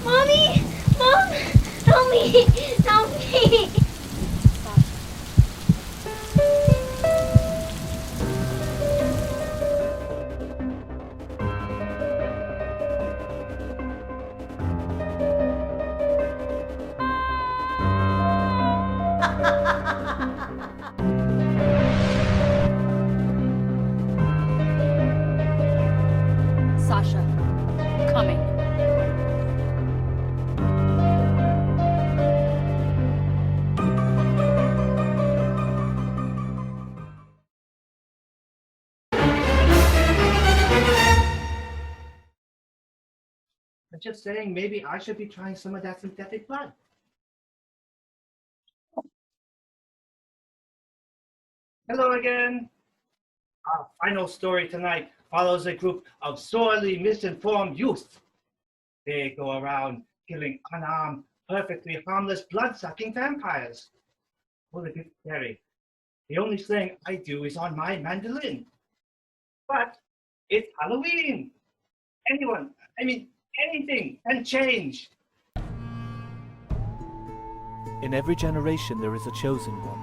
Mommy! Mom! Help me! Help me! Sasha, coming. just saying maybe I should be trying some of that synthetic blood. Hello again. Our final story tonight follows a group of sorely misinformed youth. They go around killing unarmed, perfectly harmless, blood-sucking vampires. Well, a bit scary. The only thing I do is on my mandolin. But it's Halloween. Anything can change. In every generation there is a chosen one.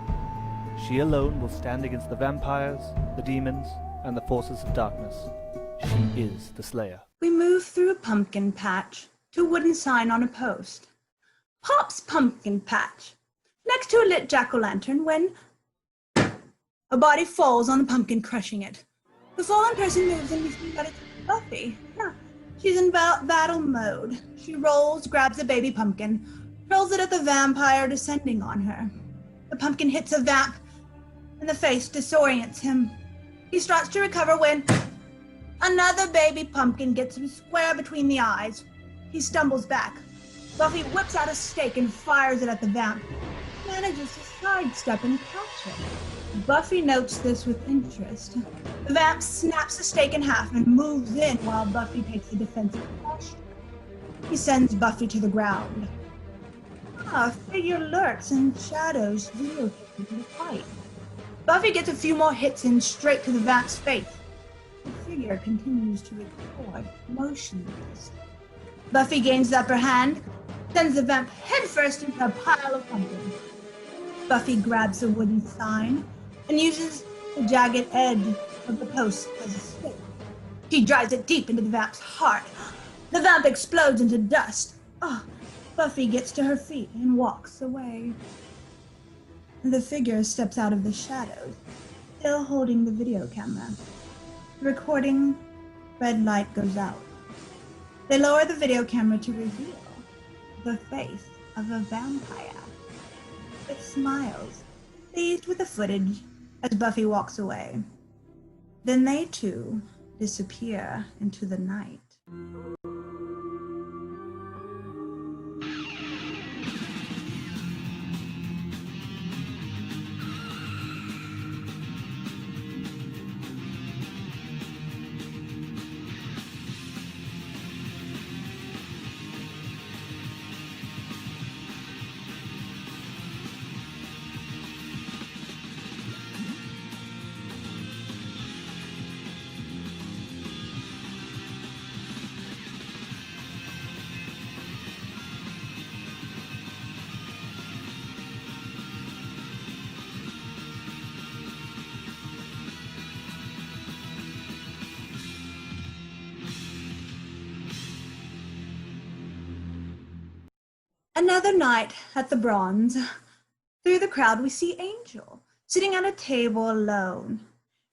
She alone will stand against the vampires, the demons, and the forces of darkness. She is the Slayer. We move through a pumpkin patch to a wooden sign on a post. Pop's Pumpkin Patch, next to a lit jack-o'-lantern when a body falls on the pumpkin, crushing it. The fallen person moves and we see that it's Buffy. She's in battle mode. She rolls, grabs a baby pumpkin, hurls it at the vampire descending on her. The pumpkin hits a vamp in the face, disorients him. He starts to recover when another baby pumpkin gets him square between the eyes. He stumbles back. Buffy whips out a stake and fires it at the vamp. He manages to sidestep and catch it. Buffy notes this with interest. The vamp snaps the stake in half and moves in while Buffy takes a defensive posture. He sends Buffy to the ground. A figure lurks in shadows, videotaping the fight. Buffy gets a few more hits in straight to the vamp's face. The figure continues to record, motionless. Buffy gains the upper hand, sends the vamp headfirst into a pile of pumpkins. Buffy grabs the wooden sign and uses the jagged edge of the post as a stake. She drives it deep into the vamp's heart. The vamp explodes into dust. Buffy gets to her feet and walks away. The figure steps out of the shadows, still holding the video camera. The recording red light goes out. They lower the video camera to reveal the face of a vampire. It smiles, pleased with the footage, as Buffy walks away. Then they too disappear into the night. Another night at the Bronze. Through the crowd we see Angel, sitting at a table alone.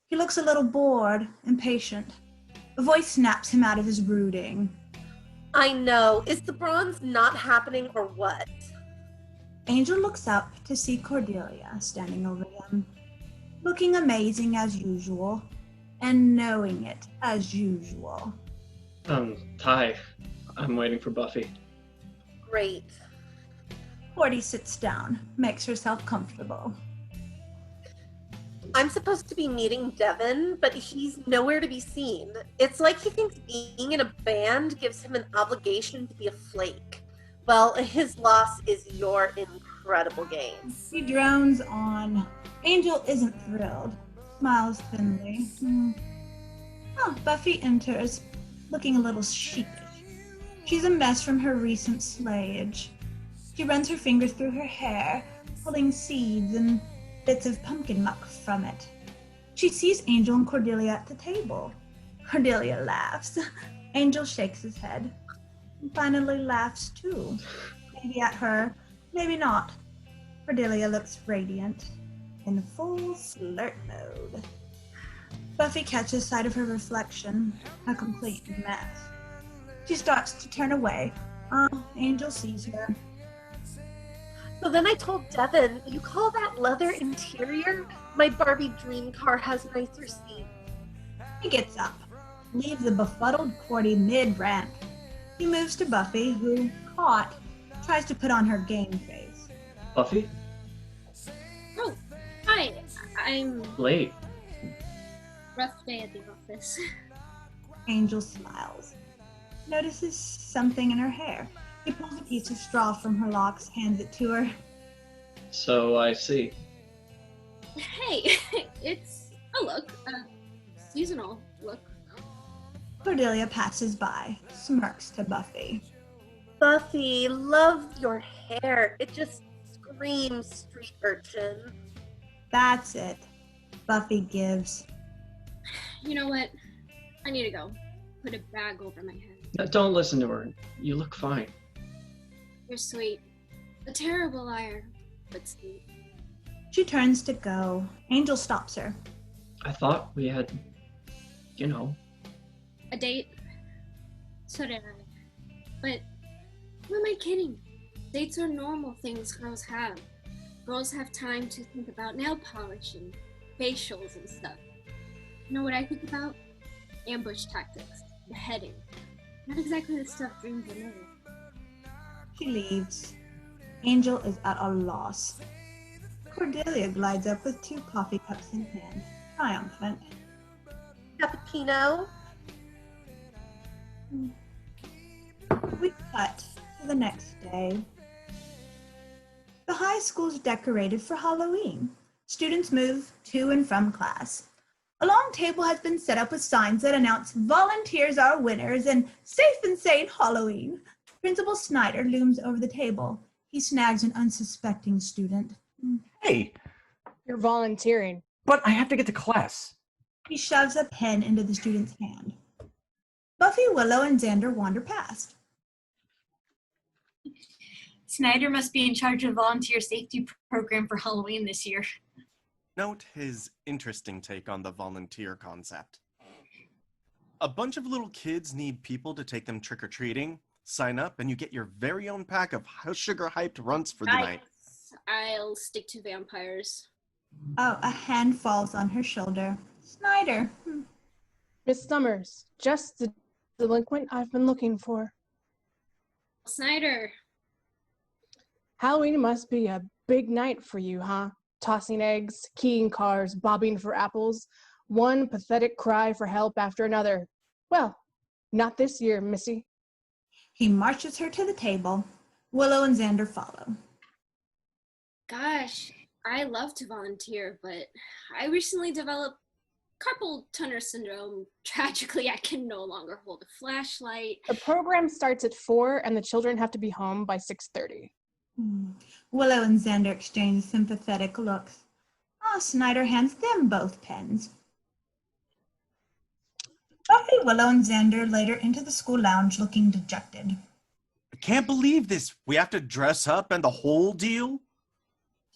He looks a little bored, impatient. A voice snaps him out of his brooding. I know. Is the Bronze not happening or what? Angel looks up to see Cordelia standing over him, looking amazing as usual, and knowing it as usual. Hi. I'm waiting for Buffy. Great. Cordy sits down, makes herself comfortable. I'm supposed to be meeting Devin, but he's nowhere to be seen. It's like he thinks being in a band gives him an obligation to be a flake. Well, his loss is your incredible gain. He drones on. Angel isn't thrilled, smiles thinly. Buffy enters, looking a little sheepish. She's a mess from her recent slayage. She runs her fingers through her hair, pulling seeds and bits of pumpkin muck from it. She sees Angel and Cordelia at the table. Cordelia laughs. Angel shakes his head and finally laughs too. Maybe at her, maybe not. Cordelia looks radiant, in full flirt mode. Buffy catches sight of her reflection, a complete mess. She starts to turn away. Angel sees her. So then I told Devin, you call that leather interior? My Barbie dream car has nicer seats. He gets up, leaves the befuddled Cordy mid-rant. He moves to Buffy, who, caught, tries to put on her game face. Buffy? Oh, hi. I'm Late. rough day at the office. Angel smiles. Notices something in her hair. He pulls a piece of straw from her locks, hands it to her. So I see. Hey, it's a look. Seasonal look. Cordelia passes by, smirks to Buffy. Buffy, love your hair. It just screams street urchin. That's it. Buffy gives. You know what? I need to go. Put a bag over my head. Now, don't listen to her. You look fine. You're sweet. A terrible liar, but sweet. She turns to go. Angel stops her. I thought we had, A date? So did I. But who am I kidding? Dates are normal things girls have. Girls have time to think about nail polish and facials and stuff. You know what I think about? Ambush tactics. Beheading. Not exactly the stuff dreams are made of. She leaves. Angel is at a loss. Cordelia glides up with 2 coffee cups in hand, triumphant. Cappuccino? We cut to the next day. The high school's decorated for Halloween. Students move to and from class. A long table has been set up with signs that announce volunteers are winners and safe and sane Halloween. Principal Snyder looms over the table. He snags an unsuspecting student. Hey, You're volunteering. but I have to get to class. He shoves a pen into the student's hand. Buffy, Willow, and Xander wander past. Snyder must be in charge of the volunteer safety program for Halloween this year. Note his interesting take on the volunteer concept. A bunch of little kids need people to take them trick-or-treating. Sign up and you get your very own pack of sugar-hyped runts for the night. I'll stick to vampires. Oh, a hand falls on her shoulder. Snyder. Miss Summers, just the delinquent I've been looking for. Snyder. Halloween must be a big night for you, huh? Tossing eggs, keying cars, bobbing for apples, one pathetic cry for help after another. Well, not this year, Missy. He marches her to the table. Willow and Xander follow. Gosh, I love to volunteer, but I recently developed carpal tunnel syndrome. Tragically, I can no longer hold a flashlight. The program starts at 4 and the children have to be home by 6:30. Willow and Xander exchange sympathetic looks. Snyder hands them both pens. Buffy, Willow, and Xander later into the school lounge looking dejected. I can't believe this. We have to dress up and the whole deal?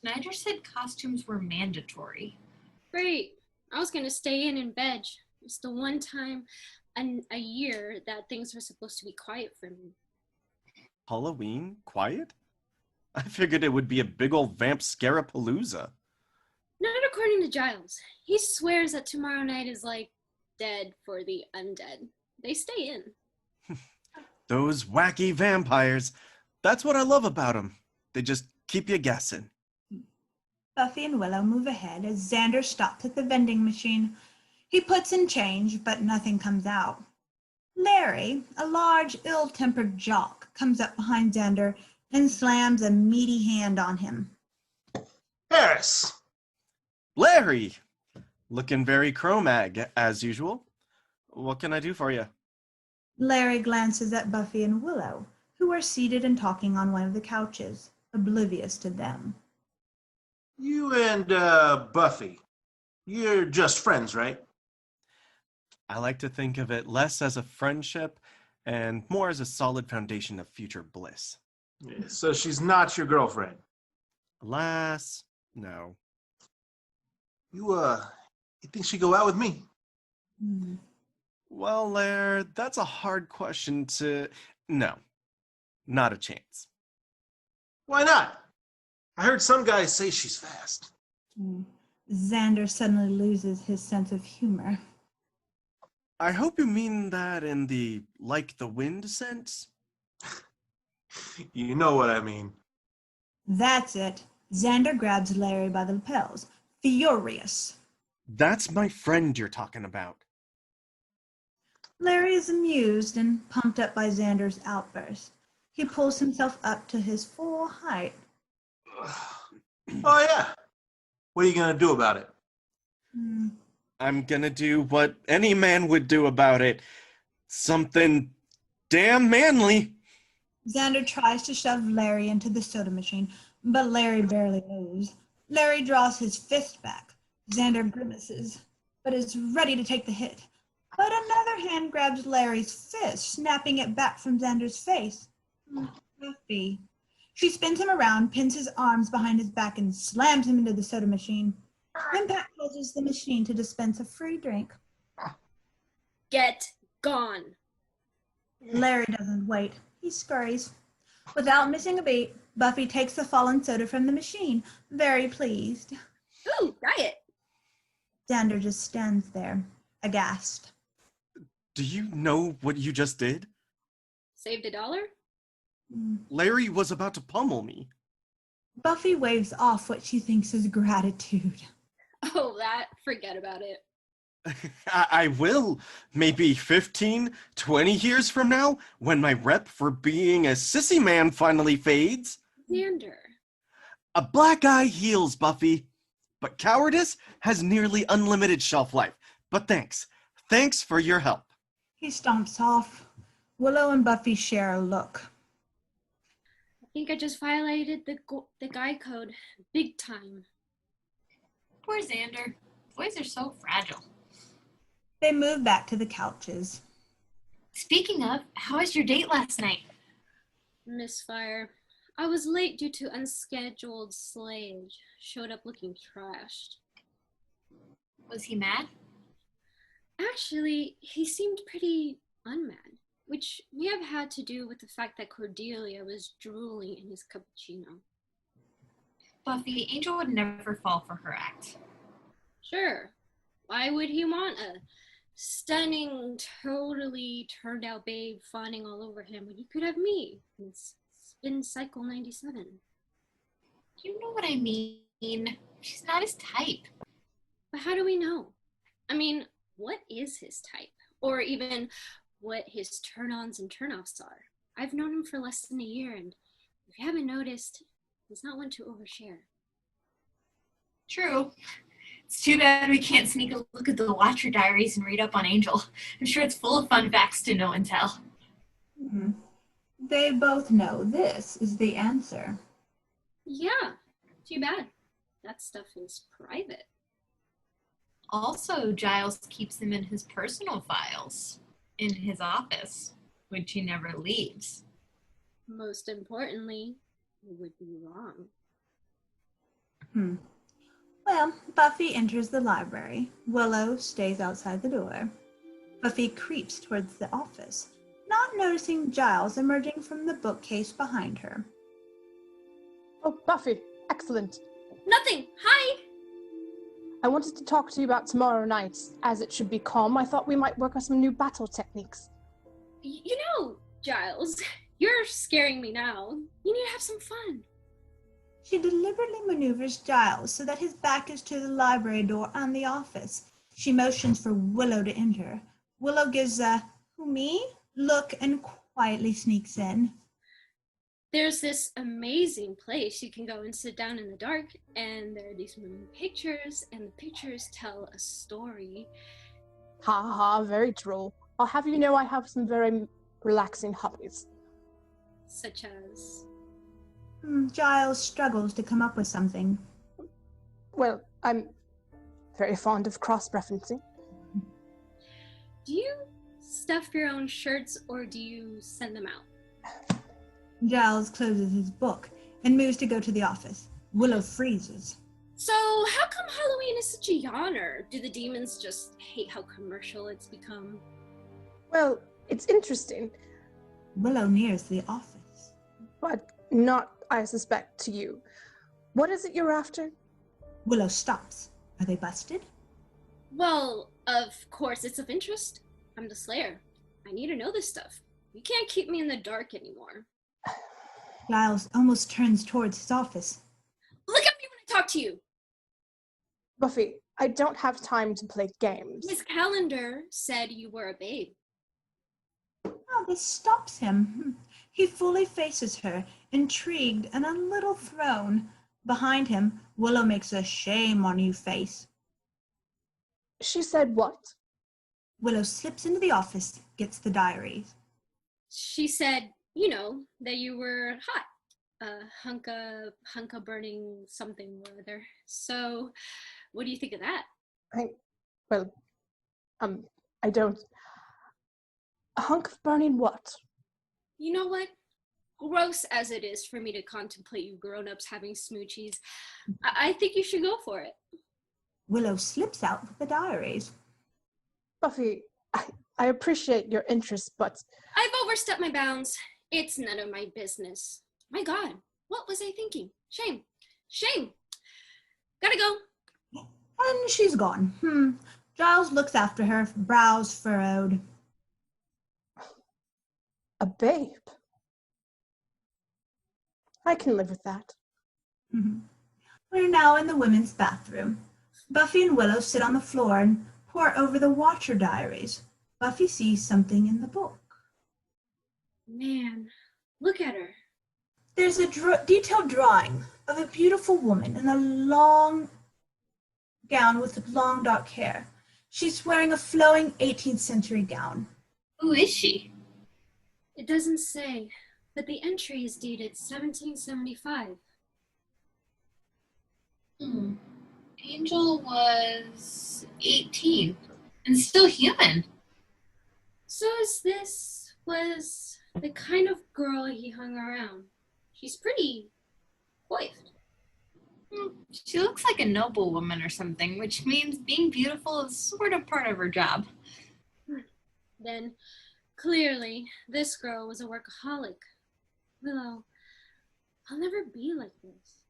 Snyder said costumes were mandatory. Great. I was going to stay in and veg. It's the one time a year that things are supposed to be quiet for me. Halloween? Quiet? I figured it would be a big old vamp scarapalooza. Not according to Giles. He swears that tomorrow night is like dead for the undead. They stay in. Those wacky vampires. That's what I love about them. They just keep you guessing. Buffy and Willow move ahead as Xander stops at the vending machine. He puts in change, but nothing comes out. Larry, a large, ill-tempered jock, comes up behind Xander and slams a meaty hand on him. Harris! Larry! Looking very Cro-Mag, as usual. What can I do for you? Larry glances at Buffy and Willow, who are seated and talking on one of the couches, oblivious to them. You and Buffy, you're just friends, right? I like to think of it less as a friendship and more as a solid foundation of future bliss. Yeah, so she's not your girlfriend? Alas, no. You think she'd go out with me? Well, Lair, that's a hard question to... No, not a chance. Why not? I heard some guys say she's fast. Xander suddenly loses his sense of humor. I hope you mean that in the like the wind sense. You know what I mean. That's it. Xander grabs Larry by the lapels, furious. That's my friend you're talking about. Larry is amused and pumped up by Xander's outburst. He pulls himself up to his full height. Oh, yeah. What are you going to do about it? I'm gonna do what any man would do about it. Something damn manly. Xander tries to shove Larry into the soda machine, but Larry barely moves. Larry draws his fist back. Xander grimaces, but is ready to take the hit. But another hand grabs Larry's fist, snapping it back from Xander's face. Buffy. She spins him around, pins his arms behind his back, and slams him into the soda machine. Impact closes the machine to dispense a free drink. Get gone. Larry doesn't wait. He scurries. Without missing a beat, Buffy takes the fallen soda from the machine, very pleased. Ooh, riot. Xander just stands there, aghast. Do you know what you just did? Saved $1? Larry was about to pummel me. Buffy waves off what she thinks is gratitude. Oh, that? Forget about it. I will. Maybe 15, 20 years from now, when my rep for being a sissy man finally fades. Xander. A black eye heals, Buffy. But cowardice has nearly unlimited shelf life. But thanks. Thanks for your help. He stomps off. Willow and Buffy share a look. I think I just violated the guy code. Big time. Poor Xander. Boys are so fragile. They move back to the couches. Speaking of, how was your date last night? Misfire. I was late due to unscheduled slayage. Showed up looking trashed. Was he mad? Actually, he seemed pretty unmad, which may have had to do with the fact that Cordelia was drooling in his cappuccino. Buffy, Angel would never fall for her act. Sure. Why would he want a stunning, totally turned out babe fawning all over him when he could have me? It's Spin Cycle 97. You know what I mean. She's not his type. But how do we know? I mean, what is his type? Or even what his turn-ons and turn-offs are. I've known him for less than a year, and if you haven't noticed, he's not one to overshare. True. It's too bad we can't sneak a look at the Watcher Diaries and read up on Angel. I'm sure it's full of fun facts to know and tell. Mm-hmm. They both know this is the answer. Yeah, too bad. That stuff is private. Also, Giles keeps them in his personal files, in his office, which he never leaves. Most importantly, it would be wrong. Well, Buffy enters the library. Willow stays outside the door. Buffy creeps towards the office, not noticing Giles emerging from the bookcase behind her. Oh, Buffy, excellent. Nothing! Hi! I wanted to talk to you about tomorrow night. As it should be calm, I thought we might work on some new battle techniques. You know, Giles, you're scaring me now. You need to have some fun. She deliberately maneuvers Giles so that his back is to the library door and the office. She motions for Willow to enter. Willow gives a, "Who, me?" look and quietly sneaks in. There's this amazing place you can go and sit down in the dark, and there are these moving pictures, and the pictures tell a story. Ha ha, very droll. I'll have you know I have some very relaxing hobbies. Such as? Giles struggles to come up with something. Well, I'm very fond of cross-referencing. Do you stuff your own shirts, or do you send them out? Giles closes his book and moves to go to the office. Willow freezes. So, how come Halloween is such a yawner? Do the demons just hate how commercial it's become? Well, it's interesting. Willow nears the office. But not, I suspect, to you. What is it you're after? Willow stops. Are they busted? Well, of course it's of interest. I'm the Slayer. I need to know this stuff. You can't keep me in the dark anymore. Giles almost turns towards his office. Look at me when I talk to you. Buffy, I don't have time to play games. Miss Calendar said you were a babe. Oh, this stops him. He fully faces her, intrigued and a little thrown. Behind him, Willow makes a shame on you face. She said what? Willow slips into the office, gets the diaries. She said, you know, that you were hot. Hunka burning something or other. So, what do you think of that? I don't. A hunk of burning what? You know what? Gross as it is for me to contemplate you grown-ups having smoochies, I think you should go for it. Willow slips out with the diaries. Buffy, I appreciate your interest, but... I've overstepped my bounds. It's none of my business. My God, what was I thinking? Shame. Shame. Gotta go. And she's gone. Giles looks after her, brows furrowed. A babe? I can live with that. We're now in the women's bathroom. Buffy and Willow sit on the floor and pore over the Watcher diaries. Buffy sees something in the book. Man, look at her. There's a detailed drawing of a beautiful woman in a long gown with long dark hair. She's wearing a flowing 18th century gown. Who is she? It doesn't say, but the entry is dated 1775. Angel was 18 and still human. So this was the kind of girl he hung around. She's pretty coiffed. She looks like a noblewoman or something, which means being beautiful is sort of part of her job. Then, clearly, this girl was a workaholic. Willow, I'll never be like this.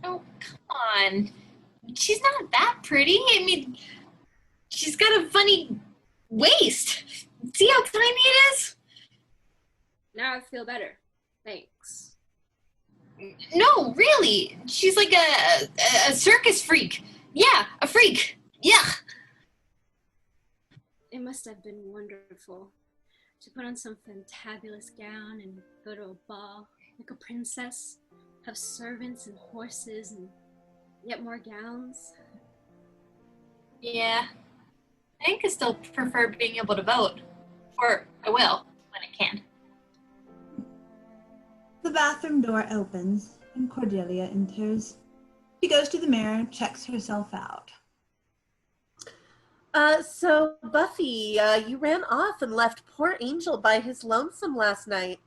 Oh, come on. She's not that pretty. I mean, she's got a funny waist. See how tiny it is? Now I feel better. Thanks. No, really. She's like a circus freak. Yeah, a freak. Yeah. It must have been wonderful to put on some fantabulous gown and go to a ball like a princess, have servants and horses and yet more gowns. Yeah. I think I still prefer being able to vote. Or I will, when I can. The bathroom door opens and Cordelia enters. She goes to the mirror, checks herself out. So, Buffy, you ran off and left poor Angel by his lonesome last night.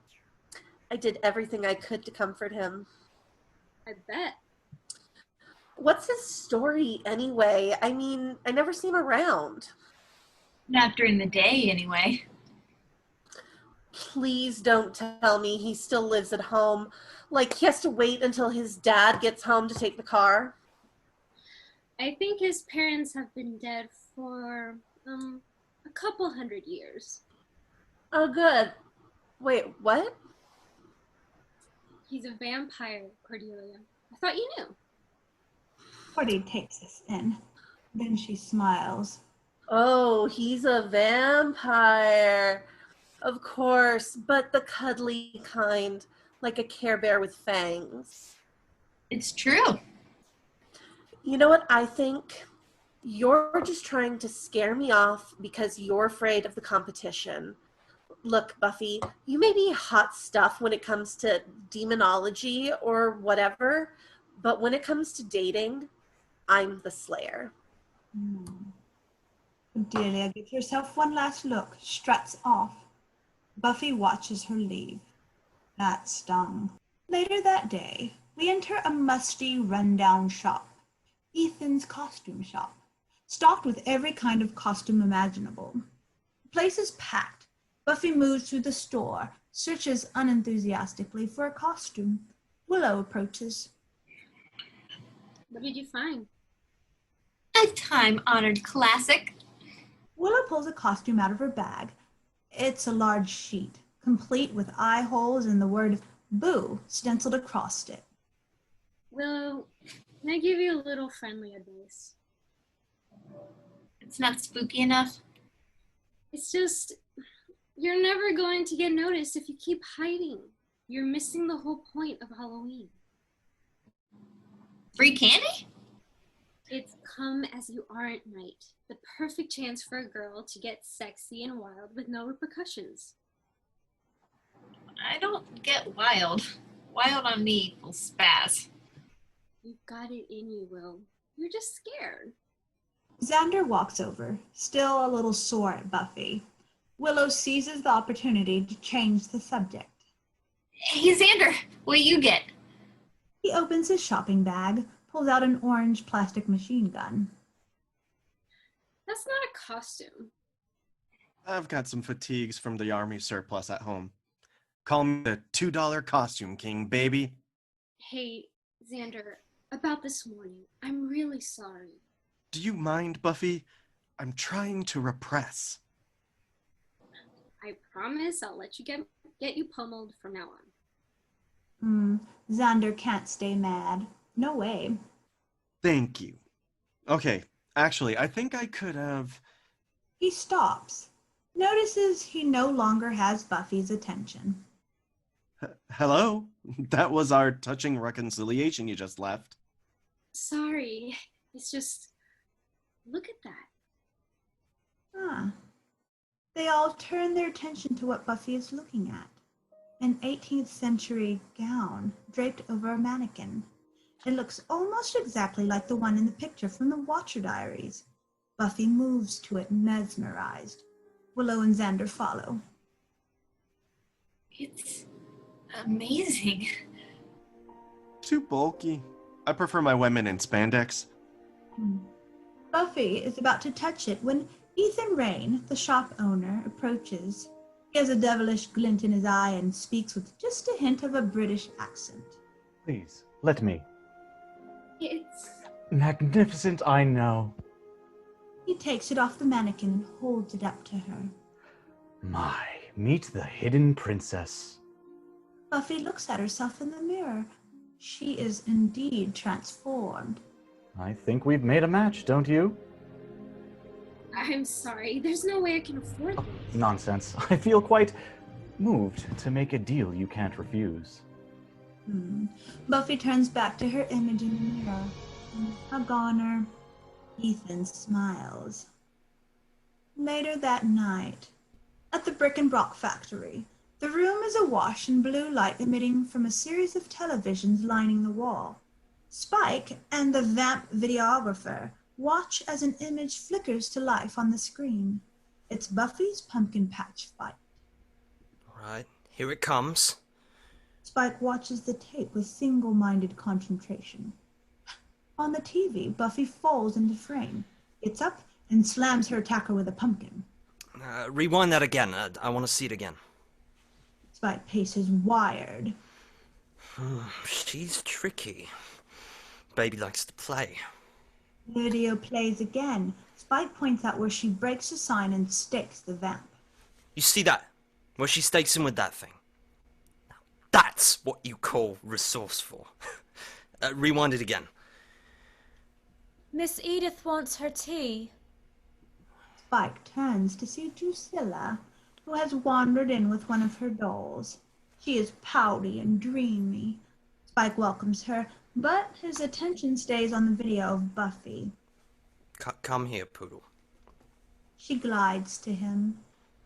I did everything I could to comfort him. I bet. What's his story, anyway? I mean, I never see him around. Not during the day, anyway. Please don't tell me he still lives at home. Like, he has to wait until his dad gets home to take the car. I think his parents have been dead for, a couple 100 years. Oh, good. Wait, what? He's a vampire, Cordelia. I thought you knew. Cordy takes this in. Then she smiles. Oh, he's a vampire. Of course, but the cuddly kind, like a Care Bear with fangs. It's true. You know what I think? You're just trying to scare me off because you're afraid of the competition. Look, Buffy, you may be hot stuff when it comes to demonology or whatever, but when it comes to dating, I'm the Slayer. Cordelia gives herself one last look, struts off. Buffy watches her leave. That stung. Later that day, we enter a musty, run-down shop. Ethan's costume shop, stocked with every kind of costume imaginable. The place is packed. Buffy moves through the store, searches unenthusiastically for a costume. Willow approaches. What did you find? A time-honored classic. Willow pulls a costume out of her bag. It's a large sheet, complete with eye holes and the word Boo stenciled across it. Willow, can I give you a little friendly advice? It's not spooky enough. It's just, you're never going to get noticed if you keep hiding. You're missing the whole point of Halloween. Free candy? It's come as you are at night. The perfect chance for a girl to get sexy and wild with no repercussions. I don't get wild. Wild on me will spaz. You've got it in you, Will. You're just scared. Xander walks over, still a little sore at Buffy. Willow seizes the opportunity to change the subject. Hey, Xander, what you get? He opens his shopping bag, pulls out an orange plastic machine gun. That's not a costume. I've got some fatigues from the army surplus at home. Call me the $2 costume king, baby. Hey, Xander, about this morning, I'm really sorry. Do you mind, Buffy? I'm trying to repress. I promise I'll let you get you pummeled from now on. Xander can't stay mad. No way. Thank you. Okay, actually, I think I could have... He stops, notices he no longer has Buffy's attention. Hello? That was our touching reconciliation you just left. Sorry, it's just... Look at that. They all turn their attention to what Buffy is looking at. An 18th century gown draped over a mannequin. It looks almost exactly like the one in the picture from the Watcher Diaries. Buffy moves to it, mesmerized. Willow and Xander follow. It's amazing. Too bulky. I prefer my women in spandex. Buffy is about to touch it when Ethan Rain, the shop owner, approaches. He has a devilish glint in his eye and speaks with just a hint of a British accent. Please, let me. It's... Magnificent, I know. He takes it off the mannequin and holds it up to her. My, meet the hidden princess. Buffy looks at herself in the mirror. She is indeed transformed. I think we've made a match, don't you? I'm sorry, there's no way I can afford this. Nonsense. I feel quite moved to make a deal you can't refuse. Buffy turns back to her image in the mirror. A goner. Ethan smiles. Later that night, at the Brick and Brock factory, the room is awash in blue light emitting from a series of televisions lining the wall. Spike and the vamp videographer watch as an image flickers to life on the screen. It's Buffy's pumpkin patch fight. Alright, here it comes. Spike watches the tape with single-minded concentration. On the TV, Buffy falls into frame, gets up, and slams her attacker with a pumpkin. Rewind that again. I want to see it again. Spike paces wired. She's tricky. Baby likes to play. The video plays again. Spike points out where she breaks a sign and stakes the vamp. You see that? Where she stakes him with that thing. Now, that's what you call resourceful. Rewind it again. Miss Edith wants her tea. Spike turns to see Drusilla, who has wandered in with one of her dolls. She is pouty and dreamy. Spike welcomes her, but his attention stays on the video of Buffy. Come here, Poodle. She glides to him.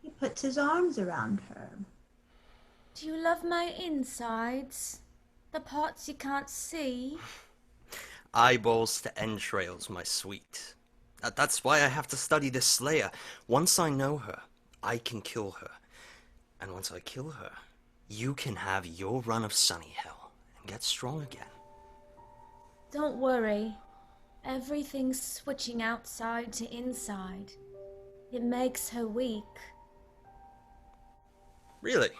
He puts his arms around her. Do you love my insides? The parts you can't see? Eyeballs to entrails, my sweet. That's why I have to study this Slayer. Once I know her, I can kill her. And once I kill her, you can have your run of sunny hell and get strong again. Don't worry. Everything's switching outside to inside. It makes her weak. Really?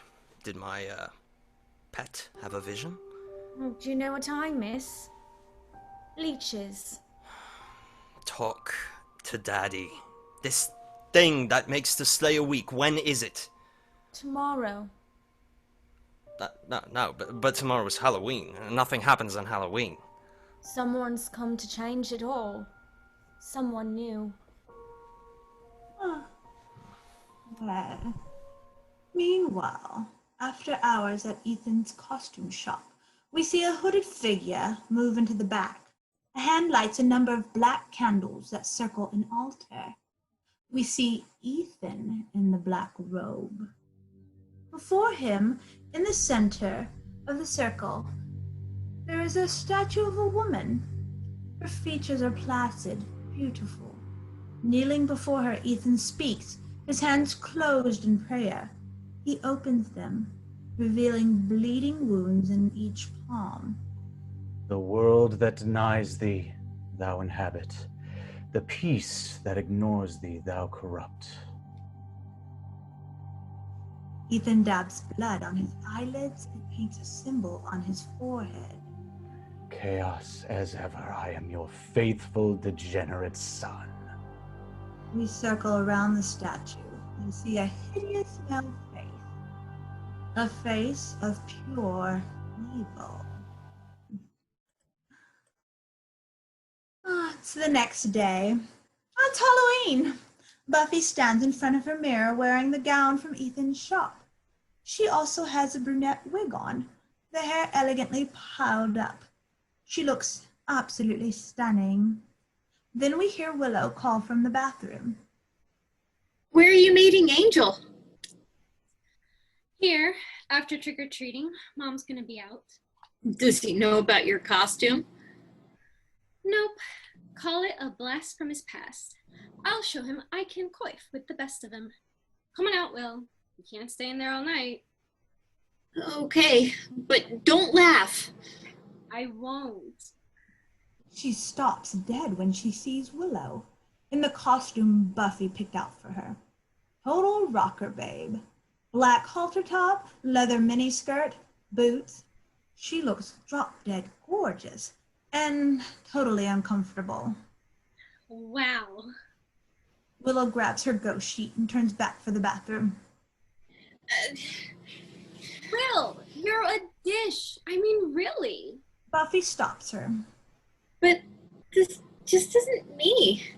Did my, pet have a vision? Oh, do you know what I miss? Leeches. Talk to Daddy. This thing that makes the Slayer weak, when is it? Tomorrow. No, but tomorrow's Halloween. Nothing happens on Halloween. Someone's come to change it all. Someone new. Well, meanwhile, after hours at Ethan's costume shop, we see a hooded figure move into the back. A hand lights a number of black candles that circle an altar. We see Ethan in the black robe. Before him, in the center of the circle, there is a statue of a woman. Her features are placid, beautiful. Kneeling before her, Ethan speaks, his hands closed in prayer. He opens them, revealing bleeding wounds in each palm. The world that denies thee, thou inhabit. The peace that ignores thee, thou corrupt. Ethan dabs blood on his eyelids and paints a symbol on his forehead. Chaos as ever, I am your faithful, degenerate son. We circle around the statue and see a hideous male face. A face of pure evil. It's the next day. It's Halloween. Buffy stands in front of her mirror wearing the gown from Ethan's shop. She also has a brunette wig on, the hair elegantly piled up. She looks absolutely stunning. Then we hear Willow call from the bathroom. Where are you meeting Angel? Here, after trick-or-treating. Mom's gonna be out. Does he know about your costume? Nope. Call it a blast from his past. I'll show him I can coif with the best of them. Come on out, Will. You can't stay in there all night. Okay, but don't laugh. I won't. She stops dead when she sees Willow, in the costume Buffy picked out for her. Total rocker babe. Black halter top, leather miniskirt, boots. She looks drop-dead gorgeous and totally uncomfortable. Wow. Willow grabs her ghost sheet and turns back for the bathroom. Will, you're a dish. I mean, really. Buffy stops her. But this just isn't me.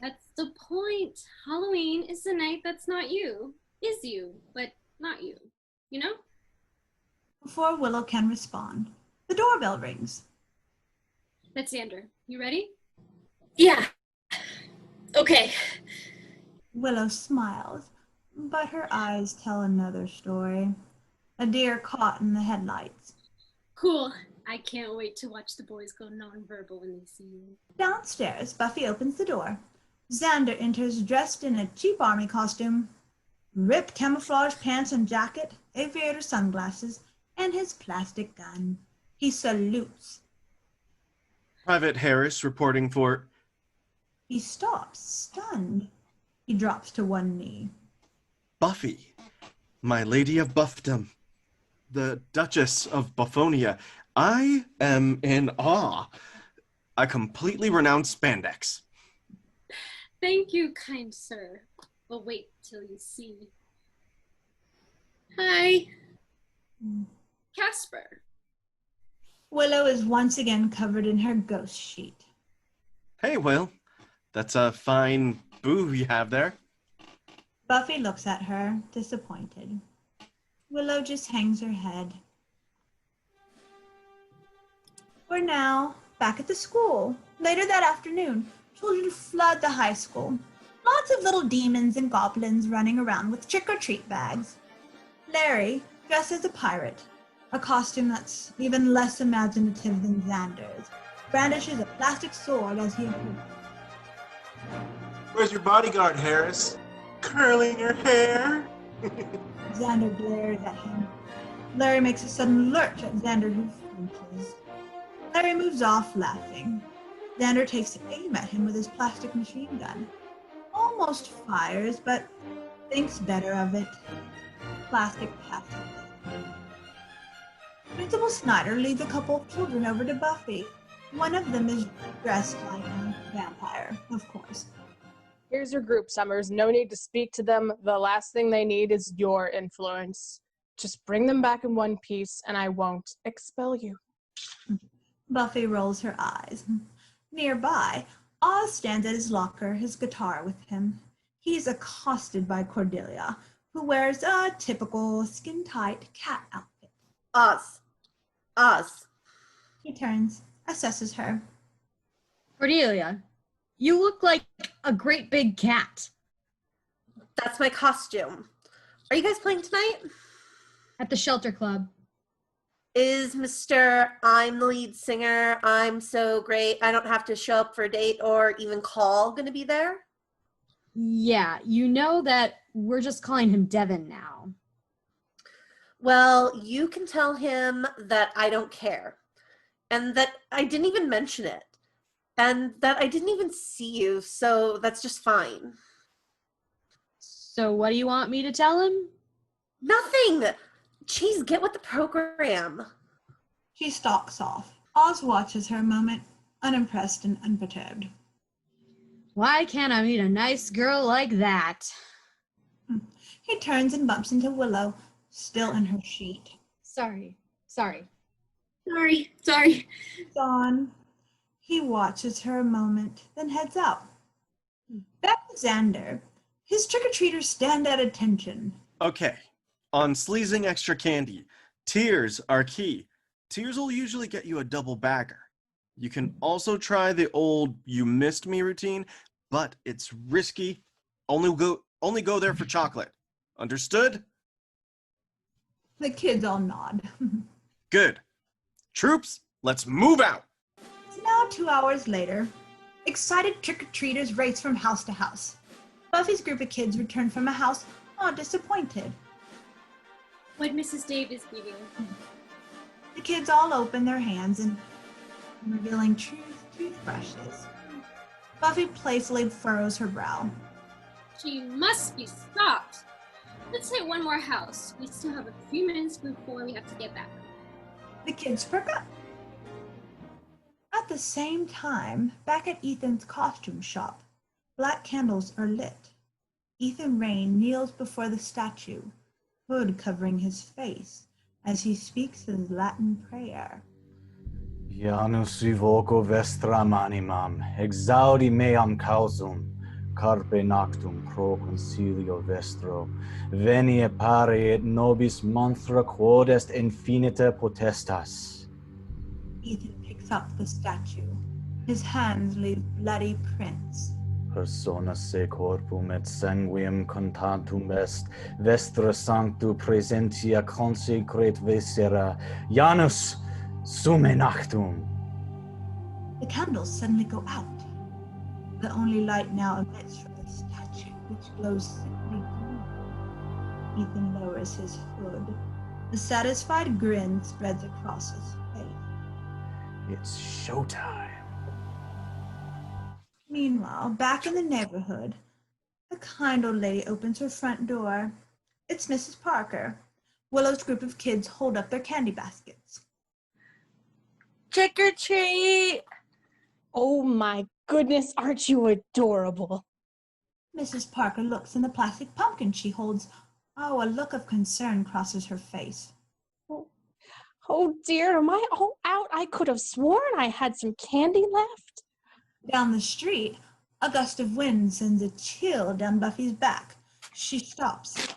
That's the point. Halloween is the night that's not you. Is you, but not you. You know? Before Willow can respond, the doorbell rings. That's Xander. You ready? Yeah. Okay. Willow smiles, but her eyes tell another story. A deer caught in the headlights. Cool. I can't wait to watch the boys go nonverbal when they see you. Downstairs, Buffy opens the door. Xander enters dressed in a cheap army costume, ripped camouflage pants and jacket, aviator sunglasses, and his plastic gun. He salutes. Private Harris reporting for... He stops, stunned. He drops to one knee. Buffy, my lady of buffdom, the Duchess of Buffonia. I am in awe. I completely renounce spandex. Thank you, kind sir. But wait till you see. Hi. Casper. Willow is once again covered in her ghost sheet. Hey, Will. That's a fine boo you have there. Buffy looks at her, disappointed. Willow just hangs her head. We're now back at the school. Later that afternoon, children flood the high school. Lots of little demons and goblins running around with trick-or-treat bags. Larry, dressed as a pirate, a costume that's even less imaginative than Xander's, brandishes a plastic sword as he approaches. Where's your bodyguard, Harris? Curling her hair? Xander glares at him. Larry makes a sudden lurch at Xander, who flinches. Larry moves off, laughing. Xander takes aim at him with his plastic machine gun. Almost fires, but thinks better of it. Plastic passes. Principal Snyder leads a couple of children over to Buffy. One of them is dressed like a vampire, of course. Here's your group, Summers. No need to speak to them. The last thing they need is your influence. Just bring them back in one piece and I won't expel you. Buffy rolls her eyes. Nearby, Oz stands at his locker, his guitar with him. He's accosted by Cordelia, who wears a typical skin-tight cat outfit. Oz. He turns, assesses her. Cordelia, you look like a great big cat. That's my costume. Are you guys playing tonight? At the Shelter Club. Is Mr. I'm the lead singer, I'm so great, I don't have to show up for a date or even call going to be there? Yeah, you know that we're just calling him Devin now. Well, you can tell him that I don't care. And that I didn't even mention it. And that I didn't even see you, so that's just fine. So what do you want me to tell him? Nothing! Jeez, get with the program. She stalks off. Oz watches her a moment, unimpressed and unperturbed. Why can't I meet a nice girl like that? He turns and bumps into Willow, still in her sheet. Sorry. Dawn. He watches her a moment, then heads out. Back to Xander. His trick-or-treaters stand at attention. Okay, on sleazing extra candy, tiers are key. Tiers will usually get you a double bagger. You can also try the old "you missed me" routine, but it's risky. Only go there for chocolate. Understood? The kids all nod. Good. Troops, let's move out. It's now 2 hours later. Excited trick-or-treaters race from house to house. Buffy's group of kids return from a house, all disappointed. What'd Mrs. Davis give you? The kids all open their hands and revealing toothbrushes. Buffy playfully furrows her brow. She must be stopped. Let's hit one more house. We still have a few minutes before we have to get back. The kids perk up. At the same time, back at Ethan's costume shop, black candles are lit. Ethan Rayne kneels before the statue, hood covering his face, as he speaks his Latin prayer. Janus voco vestram animam, exaudi meam causum, carpe noctum pro concilio vestro, venie pare et nobis monthra quod est infinita potestas. Ethan picks up the statue. His hands leave bloody prints. Persona se corpum et sanguinem contantum est, vestra sanctu presentia consecret viscera, Janus sume noctum. The candles suddenly go out. The only light now emits from the statue, which glows sickly green. Ethan lowers his hood. A satisfied grin spreads across his face. It's showtime. Meanwhile, back in the neighborhood, a kind old lady opens her front door. It's Mrs. Parker. Willow's group of kids hold up their candy baskets. Trick or treat! Oh my goodness, aren't you adorable? Mrs. Parker looks in the plastic pumpkin she holds. Oh, a look of concern crosses her face. Oh dear, am I all out? I could have sworn I had some candy left. Down the street, a gust of wind sends a chill down Buffy's back. She stops.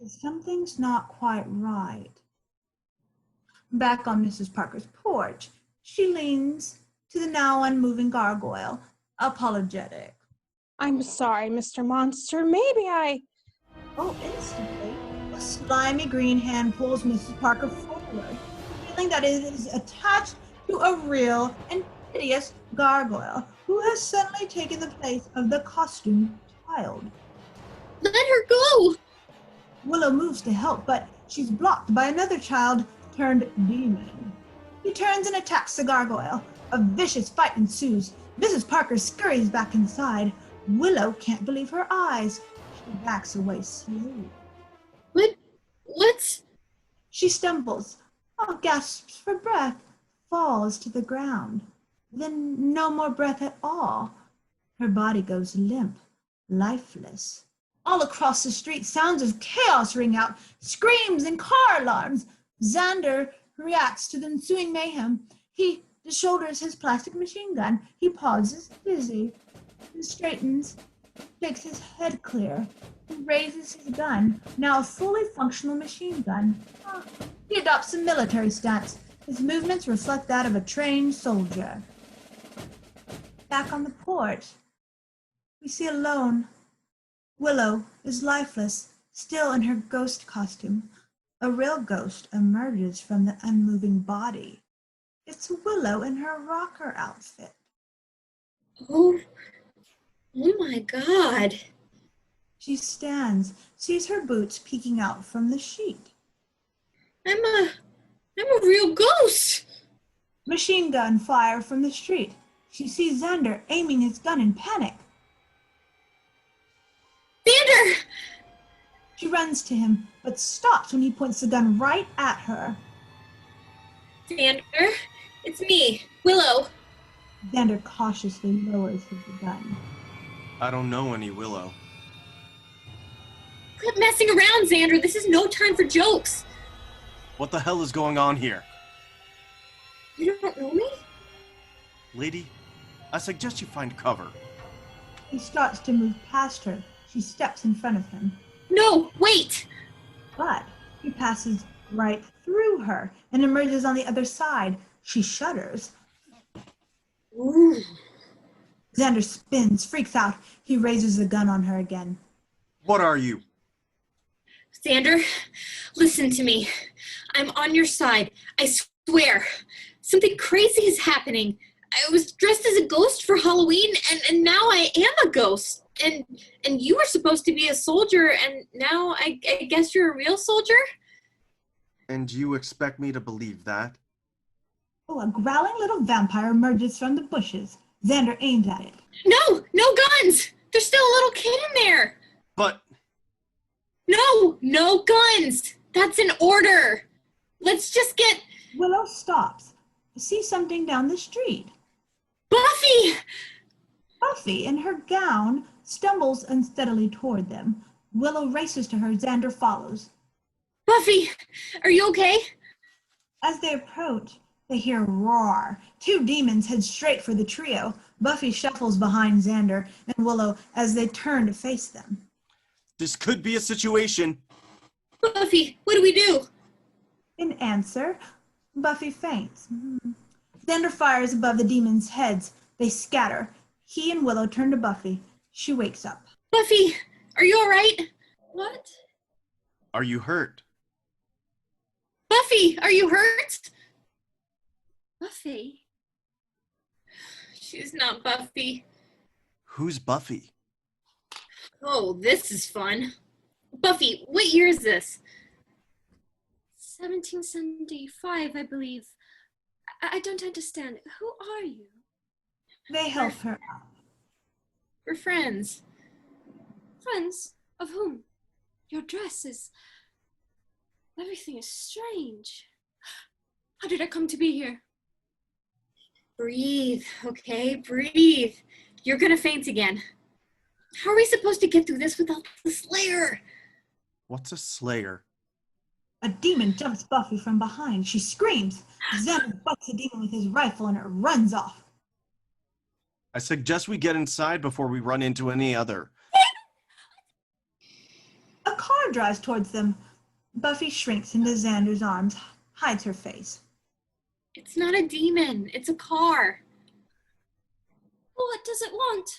Something's not quite right. Back on Mrs. Parker's porch, she leans to the now unmoving gargoyle, apologetic. I'm sorry, Mr. Monster. Maybe I... Oh, instantly, a slimy green hand pulls Mrs. Parker forward, feeling that it is attached to a real and hideous gargoyle who has suddenly taken the place of the costumed child. Let her go! Willow moves to help, but she's blocked by another child turned demon. He turns and attacks the gargoyle. A vicious fight ensues. Mrs. Parker scurries back inside. Willow can't believe her eyes. She backs away slowly. What? She stumbles, gasps for breath, falls to the ground. Then no more breath at all. Her body goes limp, lifeless. All across the street, sounds of chaos ring out, screams and car alarms. Xander reacts to the ensuing mayhem. He shoulders his plastic machine gun. He pauses, dizzy, and straightens, shakes his head clear. He raises his gun, now a fully functional machine gun. He adopts a military stance. His movements reflect that of a trained soldier. Back on the porch, we see alone. Willow is lifeless, still in her ghost costume. A real ghost emerges from the unmoving body. It's Willow in her rocker outfit. Oh my God. She stands, sees her boots peeking out from the sheet. I'm a real ghost. Machine gun fire from the street. She sees Xander aiming his gun in panic. Xander! She runs to him, but stops when he points the gun right at her. Xander, it's me, Willow. Xander cautiously lowers his gun. I don't know any Willow. Quit messing around, Xander. This is no time for jokes. What the hell is going on here? You don't know me? Lady, I suggest you find cover. He starts to move past her. She steps in front of him. No, wait! But he passes right through her and emerges on the other side. She shudders. Ooh. Xander spins, freaks out. He raises the gun on her again. What are you? Xander, listen to me. I'm on your side. I swear. Something crazy is happening. I was dressed as a ghost for Halloween, and now I am a ghost. And you were supposed to be a soldier, and now I guess you're a real soldier? And you expect me to believe that? Oh, a growling little vampire emerges from the bushes. Xander aims at it. No guns! There's still a little kid in there! But... No guns! That's an order! Let's just get... Willow stops. See something down the street. Buffy! Buffy, in her gown, stumbles unsteadily toward them. Willow races to her. Xander follows. Buffy, are you okay? As they approach, they hear a roar. Two demons head straight for the trio. Buffy shuffles behind Xander and Willow as they turn to face them. This could be a situation. Buffy, what do we do? In answer, Buffy faints. Xander fires above the demons' heads. They scatter. He and Willow turn to Buffy. She wakes up. Buffy, are you all right? What? Are you hurt? Buffy, are you hurt? Buffy? She's not Buffy. Who's Buffy? Oh, this is fun. Buffy, what year is this? 1775, I believe. I don't understand. Who are you? They help her up. We're friends. Friends? Of whom? Your dress is... Everything is strange. How did I come to be here? Breathe, okay? Breathe. You're gonna faint again. How are we supposed to get through this without the Slayer? What's a Slayer? A demon jumps Buffy from behind. She screams. Xander bucks the demon with his rifle and it runs off. I suggest we get inside before we run into any other. A car drives towards them. Buffy shrinks into Xander's arms, hides her face. It's not a demon. It's a car. What does it want?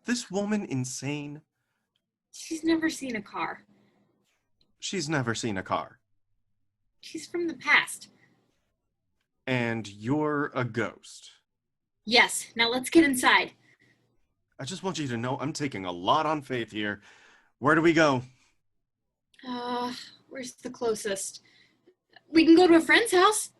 This woman insane? She's never seen a car. She's never seen a car. She's from the past. And you're a ghost. Yes, now let's get inside. I just want you to know I'm taking a lot on faith here. Where do we go? Where's the closest? We can go to a friend's house.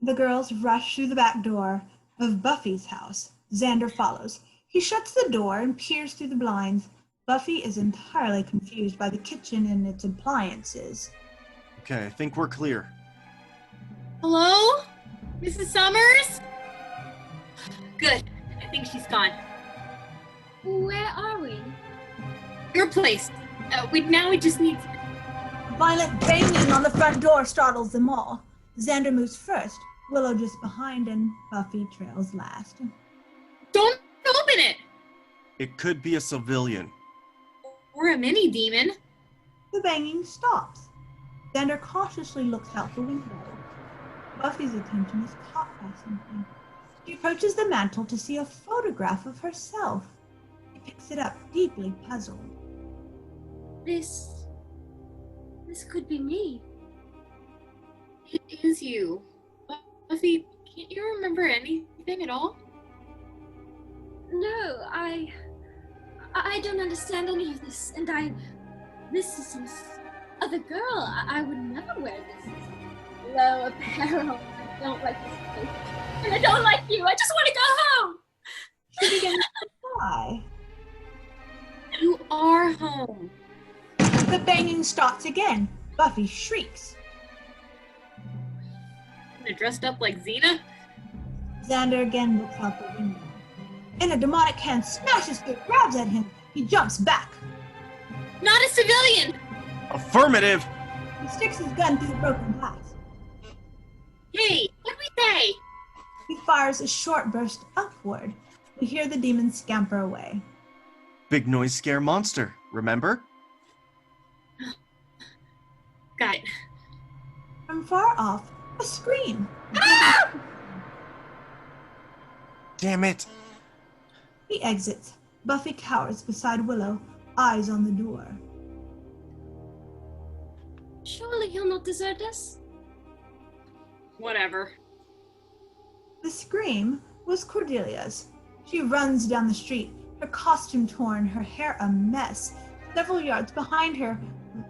The girls rush through the back door of Buffy's house. Xander follows. He shuts the door and peers through the blinds. Buffy is entirely confused by the kitchen and its appliances. Okay, I think we're clear. Hello? Mrs. Summers? Good. I think she's gone. Where are we? Your place. We just need... Violent banging on the front door startles them all. Xander moves first, Willow just behind, and Buffy trails last. Don't open it! It could be a civilian. Or a mini demon. The banging stops. Xander cautiously looks out the window. Buffy's attention is caught by something. She approaches the mantel to see a photograph of herself. She picks it up, deeply puzzled. This could be me. It is you. Buffy, can't you remember anything at all? No, I don't understand any of this, and this is some other girl. I would never wear this. Low apparel. I don't like this place. And I don't like you. I just want to go home. She begins to cry. You are home. The banging stops again. Buffy shrieks. They're dressed up like Xena? Xander again looks out the window. And a demonic hand smashes through, grabs at him. He jumps back. Not a civilian! Affirmative! He sticks his gun through the broken glass. Hey, what'd we say? He fires a short burst upward. We hear the demon scamper away. Big noise scare monster, remember? Got it. From far off, a scream. Ah! Damn it! He exits. Buffy cowers beside Willow, eyes on the door. Surely he'll not desert us. Whatever. The scream was Cordelia's. She runs down the street, her costume torn, her hair a mess. Several yards behind her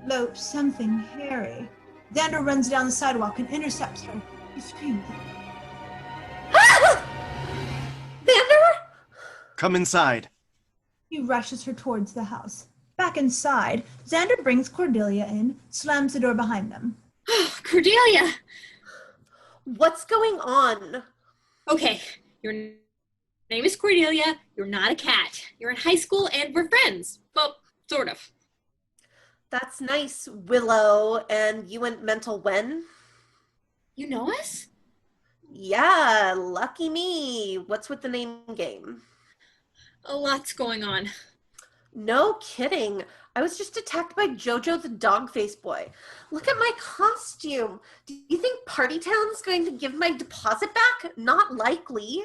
lopes something hairy. Xander runs down the sidewalk and intercepts her. She screams. Xander? Come inside. He rushes her towards the house. Back inside, Xander brings Cordelia in, slams the door behind them. Cordelia! What's going on? Okay, your name is Cordelia. You're not a cat. You're in high school and we're friends. Well, sort of. That's nice, Willow. And you went mental when? You know us? Yeah, lucky me. What's with the name game? A lot's going on. No kidding. I was just attacked by Jojo the dog-faced boy. Look at my costume. Do you think Party Town's going to give my deposit back? Not likely.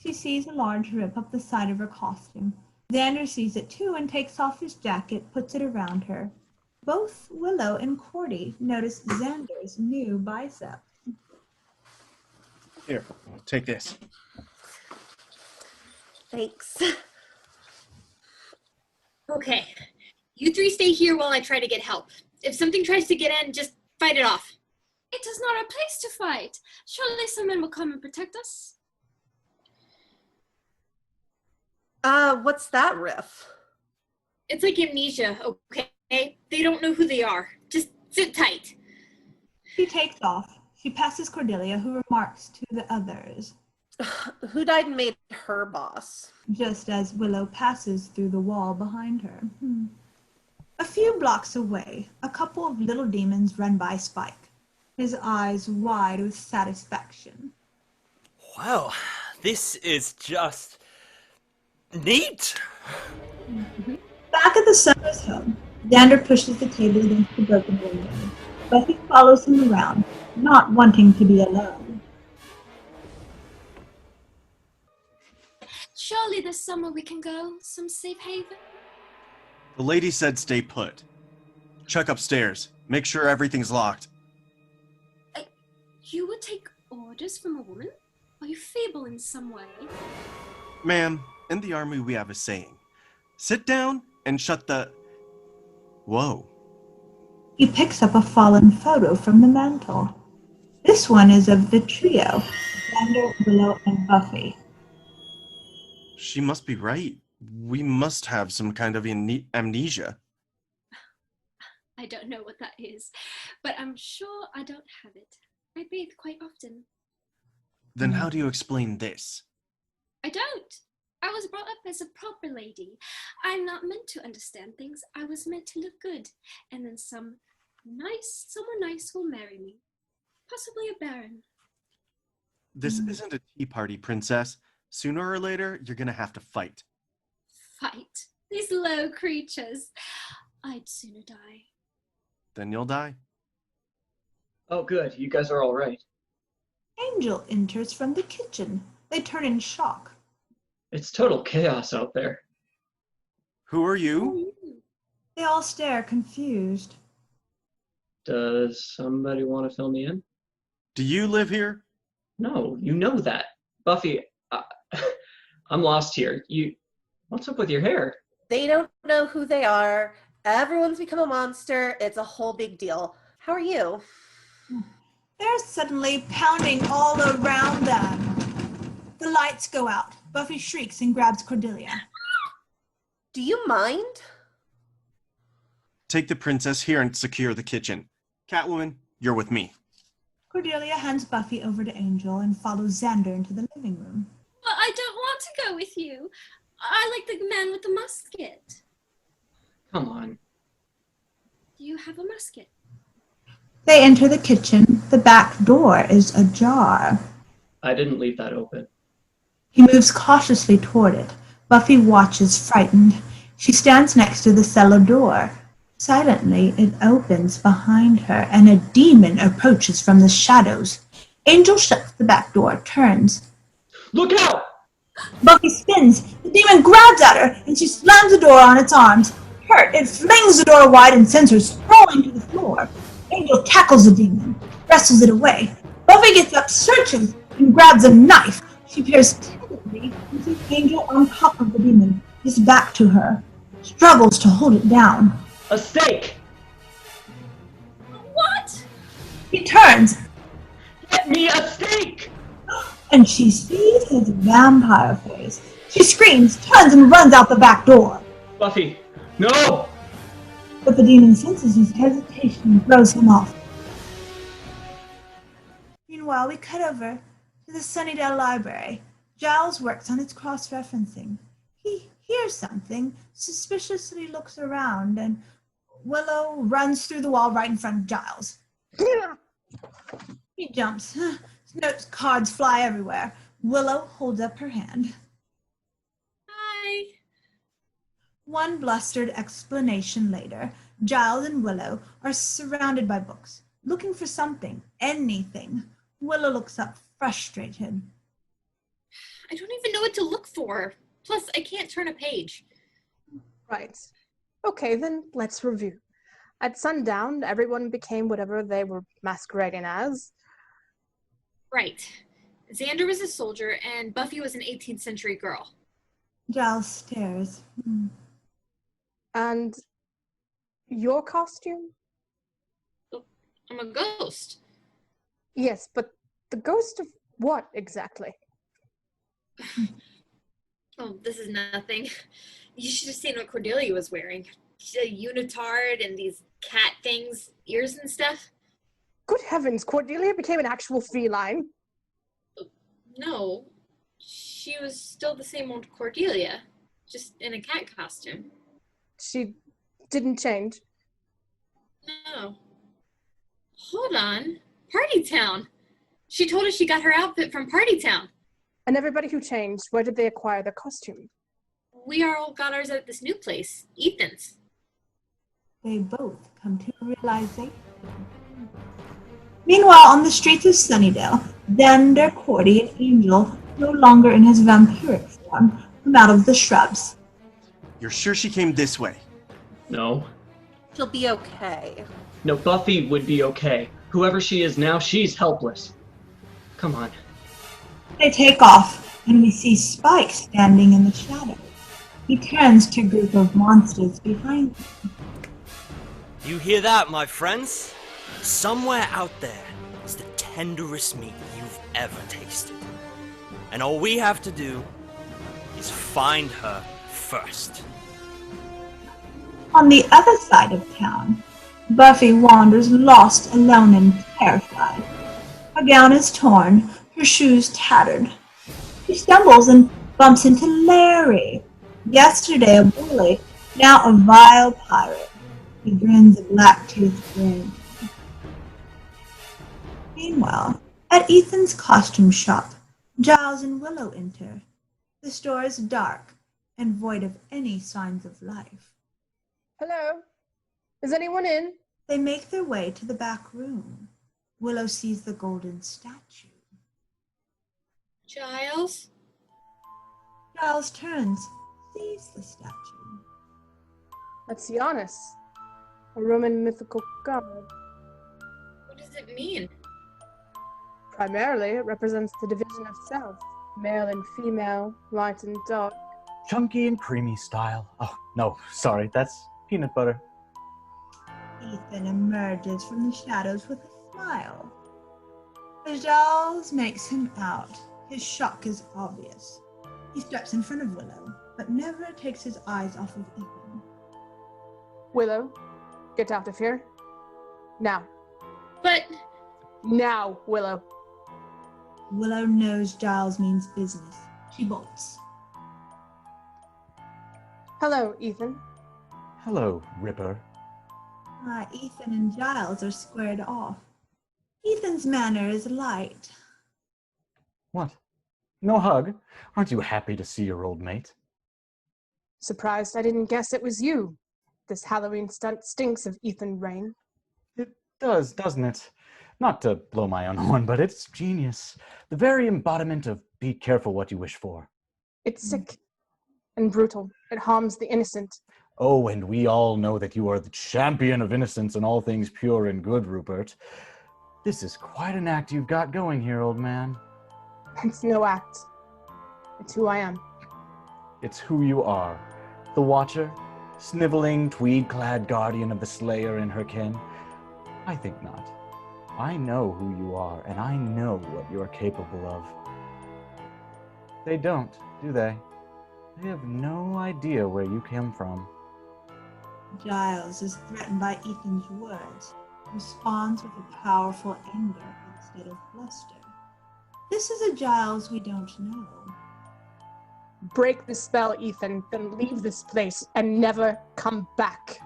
She sees a large rip up the side of her costume. Xander sees it too and takes off his jacket, puts it around her. Both Willow and Cordy notice Xander's new bicep. Here, take this. Thanks. Okay. You three stay here while I try to get help. If something tries to get in, just fight it off. It is not our place to fight. Surely someone will come and protect us. What's that riff? It's like amnesia, okay? They don't know who they are. Just sit tight. She takes off. She passes Cordelia, who remarks to the others. Who died and made her boss? Just as Willow passes through the wall behind her. A few blocks away, a couple of little demons run by Spike, his eyes wide with satisfaction. Well, this is just neat. Back at the Summers home, Xander pushes the table against the broken window. Buffy follows him around, not wanting to be alone. Surely this summer we can go some safe haven. The lady said stay put. Check upstairs. Make sure everything's locked. You would take orders from a woman? Are you feeble in some way? Ma'am, in the army we have a saying. Sit down and shut the... Whoa. He picks up a fallen photo from the mantel. This one is of the trio, Xander, Willow, and Buffy. She must be right. We must have some kind of amnesia. I don't know what that is, but I'm sure I don't have it. I bathe quite often. Then how do you explain this? I don't. I was brought up as a proper lady. I'm not meant to understand things. I was meant to look good. And then someone nice will marry me. Possibly a baron. This isn't a tea party, princess. Sooner or later, you're gonna have to fight. Fight. These low creatures. I'd sooner die. Then you'll die. Oh, good. You guys are all right. Angel enters from the kitchen. They turn in shock. It's total chaos out there. Who are you? They all stare, confused. Does somebody want to fill me in? Do you live here? No, you know that. Buffy, I'm lost here. What's up with your hair? They don't know who they are. Everyone's become a monster. It's a whole big deal. How are you? They're suddenly pounding all around them. The lights go out. Buffy shrieks and grabs Cordelia. Do you mind? Take the princess here and secure the kitchen. Catwoman, you're with me. Cordelia hands Buffy over to Angel and follows Xander into the living room. But I don't want to go with you. I like the man with the musket. Come on. Do you have a musket? They enter the kitchen. The back door is ajar. I didn't leave that open. He moves cautiously toward it. Buffy watches, frightened. She stands next to the cellar door. Silently, it opens behind her, and a demon approaches from the shadows. Angel shuts the back door, turns. Look out! Buffy spins. The demon grabs at her, and she slams the door on its arms. Hurt, it flings the door wide and sends her sprawling to the floor. Angel tackles the demon, wrestles it away. Buffy gets up, searches, and grabs a knife. She peers tentatively and sees Angel on top of the demon, his back to her. Struggles to hold it down. A stake! What? He turns. Get me a stake! And she sees his vampire face. She screams, turns, and runs out the back door. Buffy, no! But the demon senses his hesitation and throws him off. Meanwhile, we cut over to the Sunnydale Library. Giles works on its cross-referencing. He hears something, suspiciously looks around, and Willow runs through the wall right in front of Giles. He jumps. Notes, cards fly everywhere. Willow holds up her hand. Hi. One blustered explanation later, Giles and Willow are surrounded by books, looking for something, anything. Willow looks up, frustrated. I don't even know what to look for. Plus, I can't turn a page. Right. Okay, then let's review. At sundown, everyone became whatever they were masquerading as. Right. Xander was a soldier, and Buffy was an 18th century girl. Giles stares. And your costume? I'm a ghost. Yes, but the ghost of what exactly? Oh, this is nothing. You should have seen what Cordelia was wearing. She had a unitard and these cat things, ears and stuff. Good heavens, Cordelia became an actual feline. No, she was still the same old Cordelia, just in a cat costume. She didn't change. No. Hold on. Party Town. She told us she got her outfit from Party Town. And everybody who changed, where did they acquire their costume? We all got ours at this new place, Ethan's. They both come to a realization. Meanwhile, on the streets of Sunnydale, Xander, Cordy, and Angel, no longer in his vampiric form, come out of the shrubs. You're sure she came this way? No. She'll be okay. No, Buffy would be okay. Whoever she is now, she's helpless. Come on. They take off, and we see Spike standing in the shadow. He turns to a group of monsters behind him. You hear that, my friends? Somewhere out there is the tenderest meat you've ever tasted. And all we have to do is find her first. On the other side of town, Buffy wanders lost, alone, and terrified. Her gown is torn, her shoes tattered. She stumbles and Bumps into Larry. Yesterday a bully, now a vile pirate. He grins a black-toothed grin. Meanwhile, at Ethan's costume shop, Giles and Willow enter. The store is dark and void of any signs of life. Hello? Is anyone in? They make their way to the back room. Willow sees the golden statue. Giles? Giles turns, sees the statue. That's Giannis, a Roman mythical god. What does it mean? Primarily, it represents the division of self, male and female, light and dark. Chunky and creamy style. Oh, no, sorry, that's peanut butter. Ethan emerges from the shadows with a smile. As Giles makes him out, his shock is obvious. He steps in front of Willow, but never takes his eyes off of Ethan. Willow, get out of here. Now. But... Now, Willow. Willow knows Giles means business. She bolts. Hello, Ethan. Hello, Ripper. Ethan and Giles are squared off. Ethan's manner is light. What? No hug? Aren't you happy to see your old mate? Surprised I didn't guess it was you. This Halloween stunt stinks of Ethan Rain. It does, doesn't it? Not to blow my own horn, but it's genius. The very embodiment of be careful what you wish for. It's sick and brutal. It harms the innocent. Oh, and we all know that you are the champion of innocence and all things pure and good, Rupert. This is quite an act you've got going here, old man. It's no act. It's who I am. It's who you are. The Watcher, sniveling, tweed-clad guardian of the Slayer and her kin. I think not. I know who you are, and I know what you're capable of. They don't, do they? They have no idea where you came from. Giles is threatened by Ethan's words, responds with a powerful anger instead of bluster. This is a Giles we don't know. Break the spell, Ethan, then leave this place and never come back.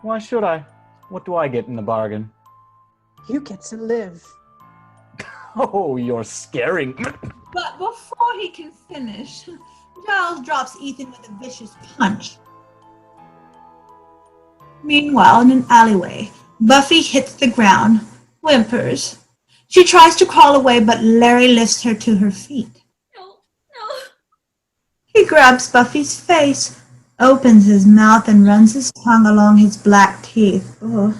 Why should I? What do I get in the bargain? You get to live. Oh, you're scaring. But before he can finish, Giles drops Ethan with a vicious punch. Meanwhile, in an alleyway, Buffy hits the ground, whimpers. She tries to crawl away, but Larry lifts her to her feet. No. He grabs Buffy's face, opens his mouth, and runs his tongue along his black teeth. Ugh.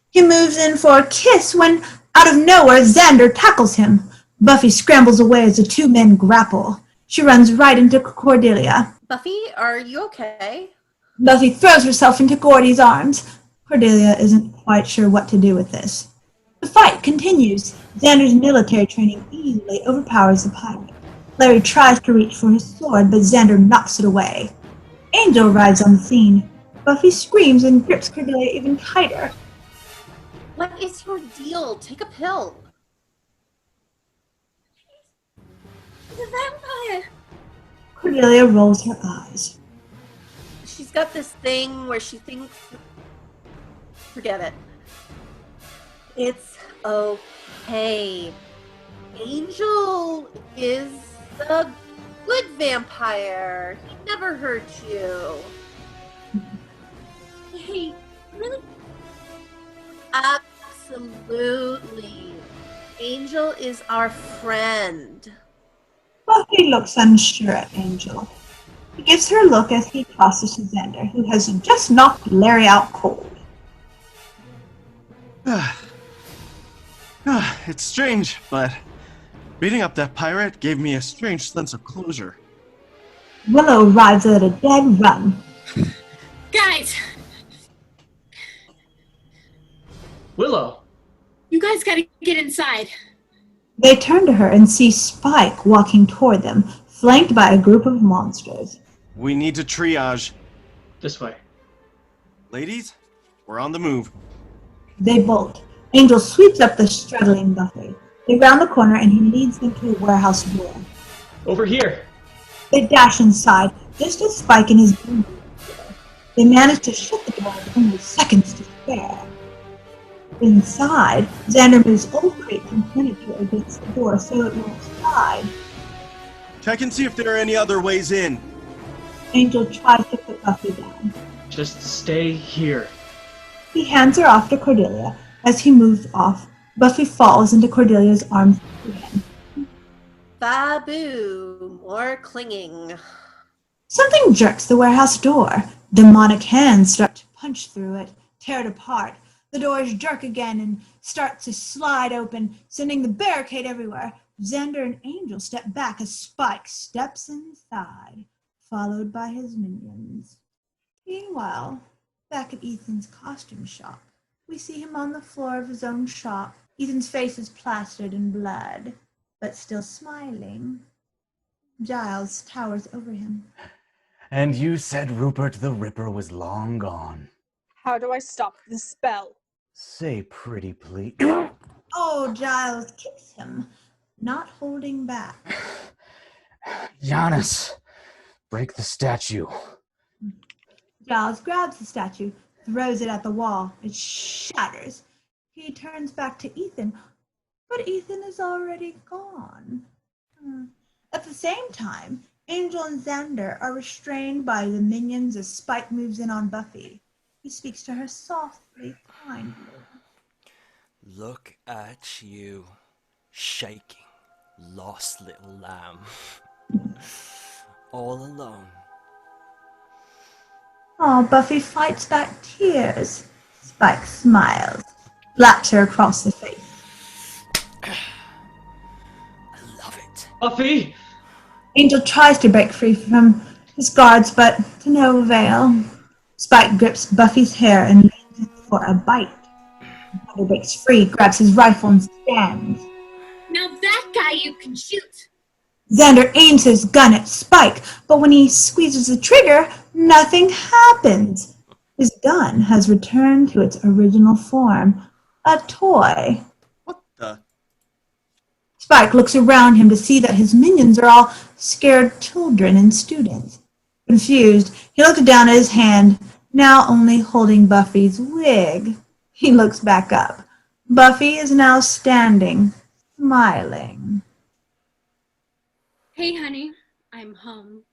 He moves in for a kiss when, out of nowhere, Xander tackles him. Buffy scrambles away as the two men grapple. She runs right into Cordelia. Buffy, are you okay? Buffy throws herself into Gordy's arms. Cordelia isn't quite sure what to do with this. The fight continues. Xander's military training easily overpowers the pirate. Larry tries to reach for his sword, but Xander knocks it away. Angel arrives on the scene. Buffy screams and grips Cordelia even tighter. What is your deal? Take a pill. He's a vampire. Cordelia rolls her eyes. She's got this thing where she thinks... Forget it. It's okay. Angel is a good vampire. He never hurt you. Hey, really? Absolutely. Angel is our friend. Buffy looks unsure at Angel. He gives her a look as he tosses to Xander, who has just knocked Larry out cold. It's strange, but beating up that pirate gave me a strange sense of closure. Willow arrives at a dead run. Guys! Willow! You guys gotta get inside. They turn to her and see Spike walking toward them, flanked by a group of monsters. We need to triage. This way. Ladies, we're on the move. They bolt. Angel sweeps up the struggling Buffy. They round the corner and he leads them to a warehouse door. Over here! They dash inside, just as Spike and his broom. They manage to shut the door with only seconds to spare. Inside, Xander moves old crates and furniture against the door so it won't slide. Check and see if there are any other ways in. Angel tries to put Buffy down. Just stay here. He hands her off to Cordelia. As he moves off, Buffy falls into Cordelia's arms again. Babu, more clinging. Something jerks the warehouse door. Demonic hands start to punch through it, tear it apart. The doors jerk again and start to slide open, sending the barricade everywhere. Xander and Angel step back as Spike steps inside, followed by his minions. Meanwhile, back at Ethan's costume shop, we see him on the floor of his own shop. Ethan's face is plastered in blood, but still smiling. Giles towers over him. And you said Rupert the Ripper was long gone. How do I stop this spell? Say pretty please. Oh, Giles kicks him, not holding back. Giannis, break the statue. Giles grabs the statue, throws it at the wall. It shatters. He turns back to Ethan, but Ethan is already gone. At the same time, Angel and Xander are restrained by the minions as Spike moves in on Buffy. He speaks to her softly, kindly. Look at you, shaking, lost little lamb. All alone. Oh, Buffy fights back tears. Spike smiles, slaps her across the face. Buffy! Angel tries to break free from his guards, but to no avail. Spike grips Buffy's hair and leans in for a bite. Xander breaks free, grabs his rifle and stands. Now that guy you can shoot. Xander aims his gun at Spike, but when he squeezes the trigger, nothing happens. His gun has returned to its original form, a toy. What the? Spike looks around him to see that his minions are all scared children and students. Confused, he looks down at his hand, now only holding Buffy's wig. He looks back up. Buffy is now standing, smiling. Hey, honey, I'm home.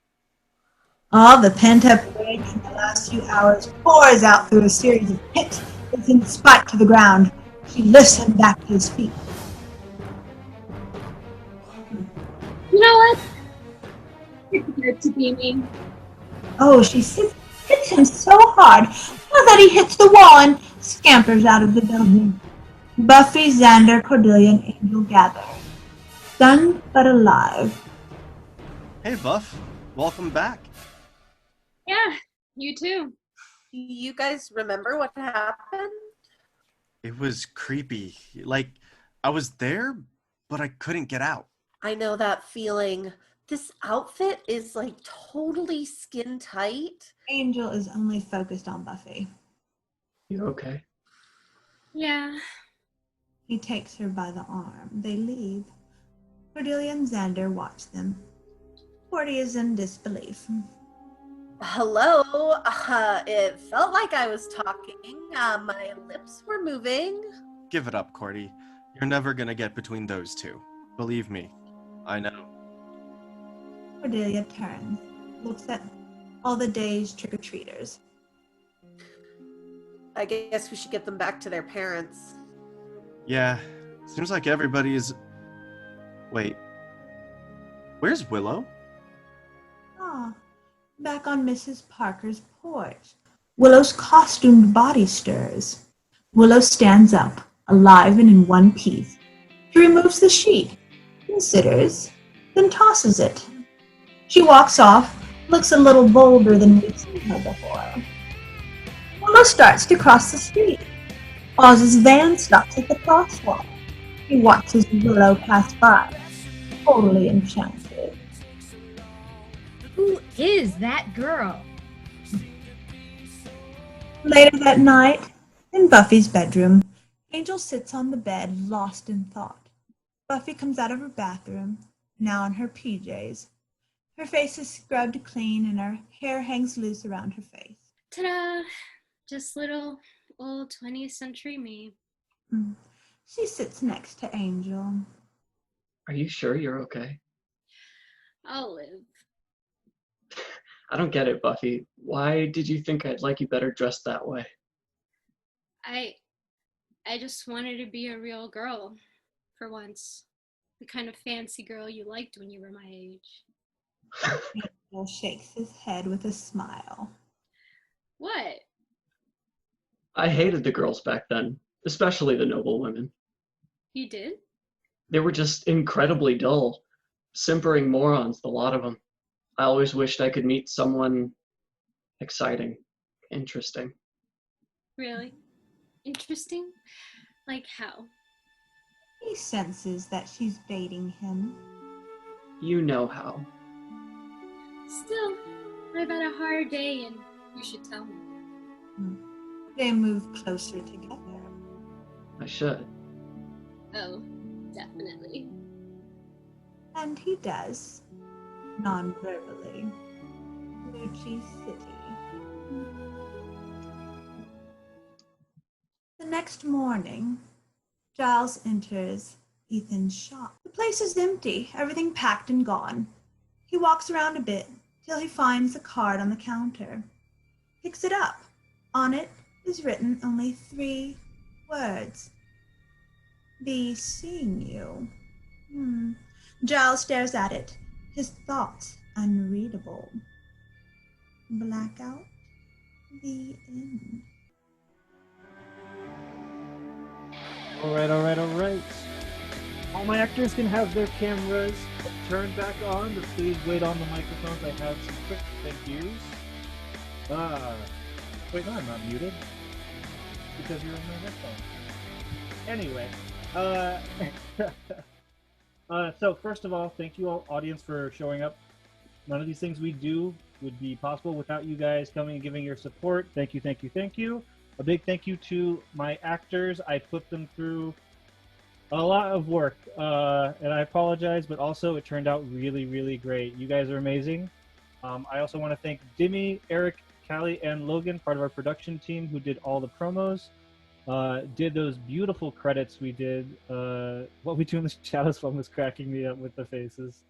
All the pent-up rage from the last few hours pours out through a series of hits that send Spike to the ground. She lifts him back to his feet. You know what? You're good to be me. Oh, she hits him so hard that he hits the wall and scampers out of the building. Buffy, Xander, Cordelia, and Angel gather, stunned but alive. Hey, Buff. Welcome back. Yeah, you too. You guys remember what happened? It was creepy. Like, I was there, but I couldn't get out. I know that feeling. This outfit is like totally skin tight. Angel is only focused on Buffy. You okay? Yeah. He takes her by the arm. They leave. Cordelia and Xander watch them. Cordy is in disbelief. Hello. It felt like I was talking. My lips were moving. Give it up, Cordy. You're never gonna get between those two. Believe me. I know. Cordelia turns, looks at all the day's trick-or-treaters. I guess we should get them back to their parents. Yeah, seems like everybody is... Wait. Where's Willow? Ah, back on Mrs. Parker's porch. Willow's costumed body stirs. Willow stands up, alive and in one piece. She removes the sheet, considers, then tosses it. She walks off, looks a little bolder than we've seen her before. Willow starts to cross the street. Oz's van stops at the crosswalk. He watches Willow pass by, totally enchanted. Who is that girl? Later that night, in Buffy's bedroom, Angel sits on the bed, lost in thought. Buffy comes out of her bathroom, now in her PJs. Her face is scrubbed clean and her hair hangs loose around her face. Ta-da! Just little old 20th century me. She sits next to Angel. Are you sure you're okay? I'll live. I don't get it, Buffy. Why did you think I'd like you better dressed that way? I just wanted to be a real girl, for once. The kind of fancy girl you liked when you were my age. Angel shakes his head with a smile. What? I hated the girls back then, especially the noble women. You did? They were just incredibly dull. Simpering morons, the lot of them. I always wished I could meet someone exciting, interesting. Really? Interesting? Like how? He senses that she's baiting him. You know how. Still, I've had a hard day and you should tell me. They move closer together. I should. Oh, definitely. And he does, non-verbally. Lucci City. The next morning, Giles enters Ethan's shop. The place is empty, everything packed and gone. He walks around a bit till he finds a card on the counter. Picks it up. On it is written only 3 words. Be seeing you. Giles stares at it, his thoughts unreadable. Blackout. The end. All right. All my actors can have their cameras turned back on, but please wait on the microphones. I have some quick thank yous. Wait, no, I'm not muted. Because you're in my headphones. Anyway, so first of all, thank you all, audience, for showing up. None of these things we do would be possible without you guys coming and giving your support. Thank you. A big thank you to my actors. I put them through a lot of work, and I apologize, but also it turned out really, really great. You guys are amazing. I also want to thank Dimmy, Eric, Callie, and Logan, part of our production team, who did all the promos, did those beautiful credits we did. What We Do in the Shadows one was cracking me up with the faces.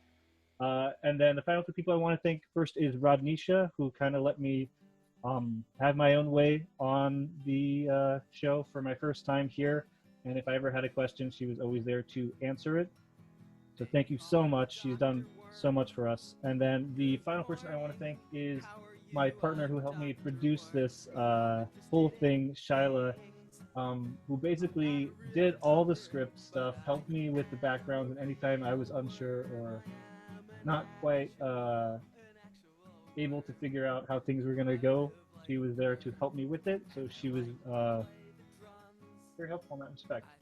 And then the final 2 people I want to thank first is Rodnisha, who kind of let me have my own way on the show for my first time here. And if I ever had a question, she was always there to answer it. So thank you so much. She's done so much for us. And then the final person I want to thank is my partner who helped me produce this whole thing, Shyla, who basically did all the script stuff, helped me with the backgrounds, and anytime I was unsure or not quite able to figure out how things were going to go, she was there to help me with it. So she was very helpful in that respect.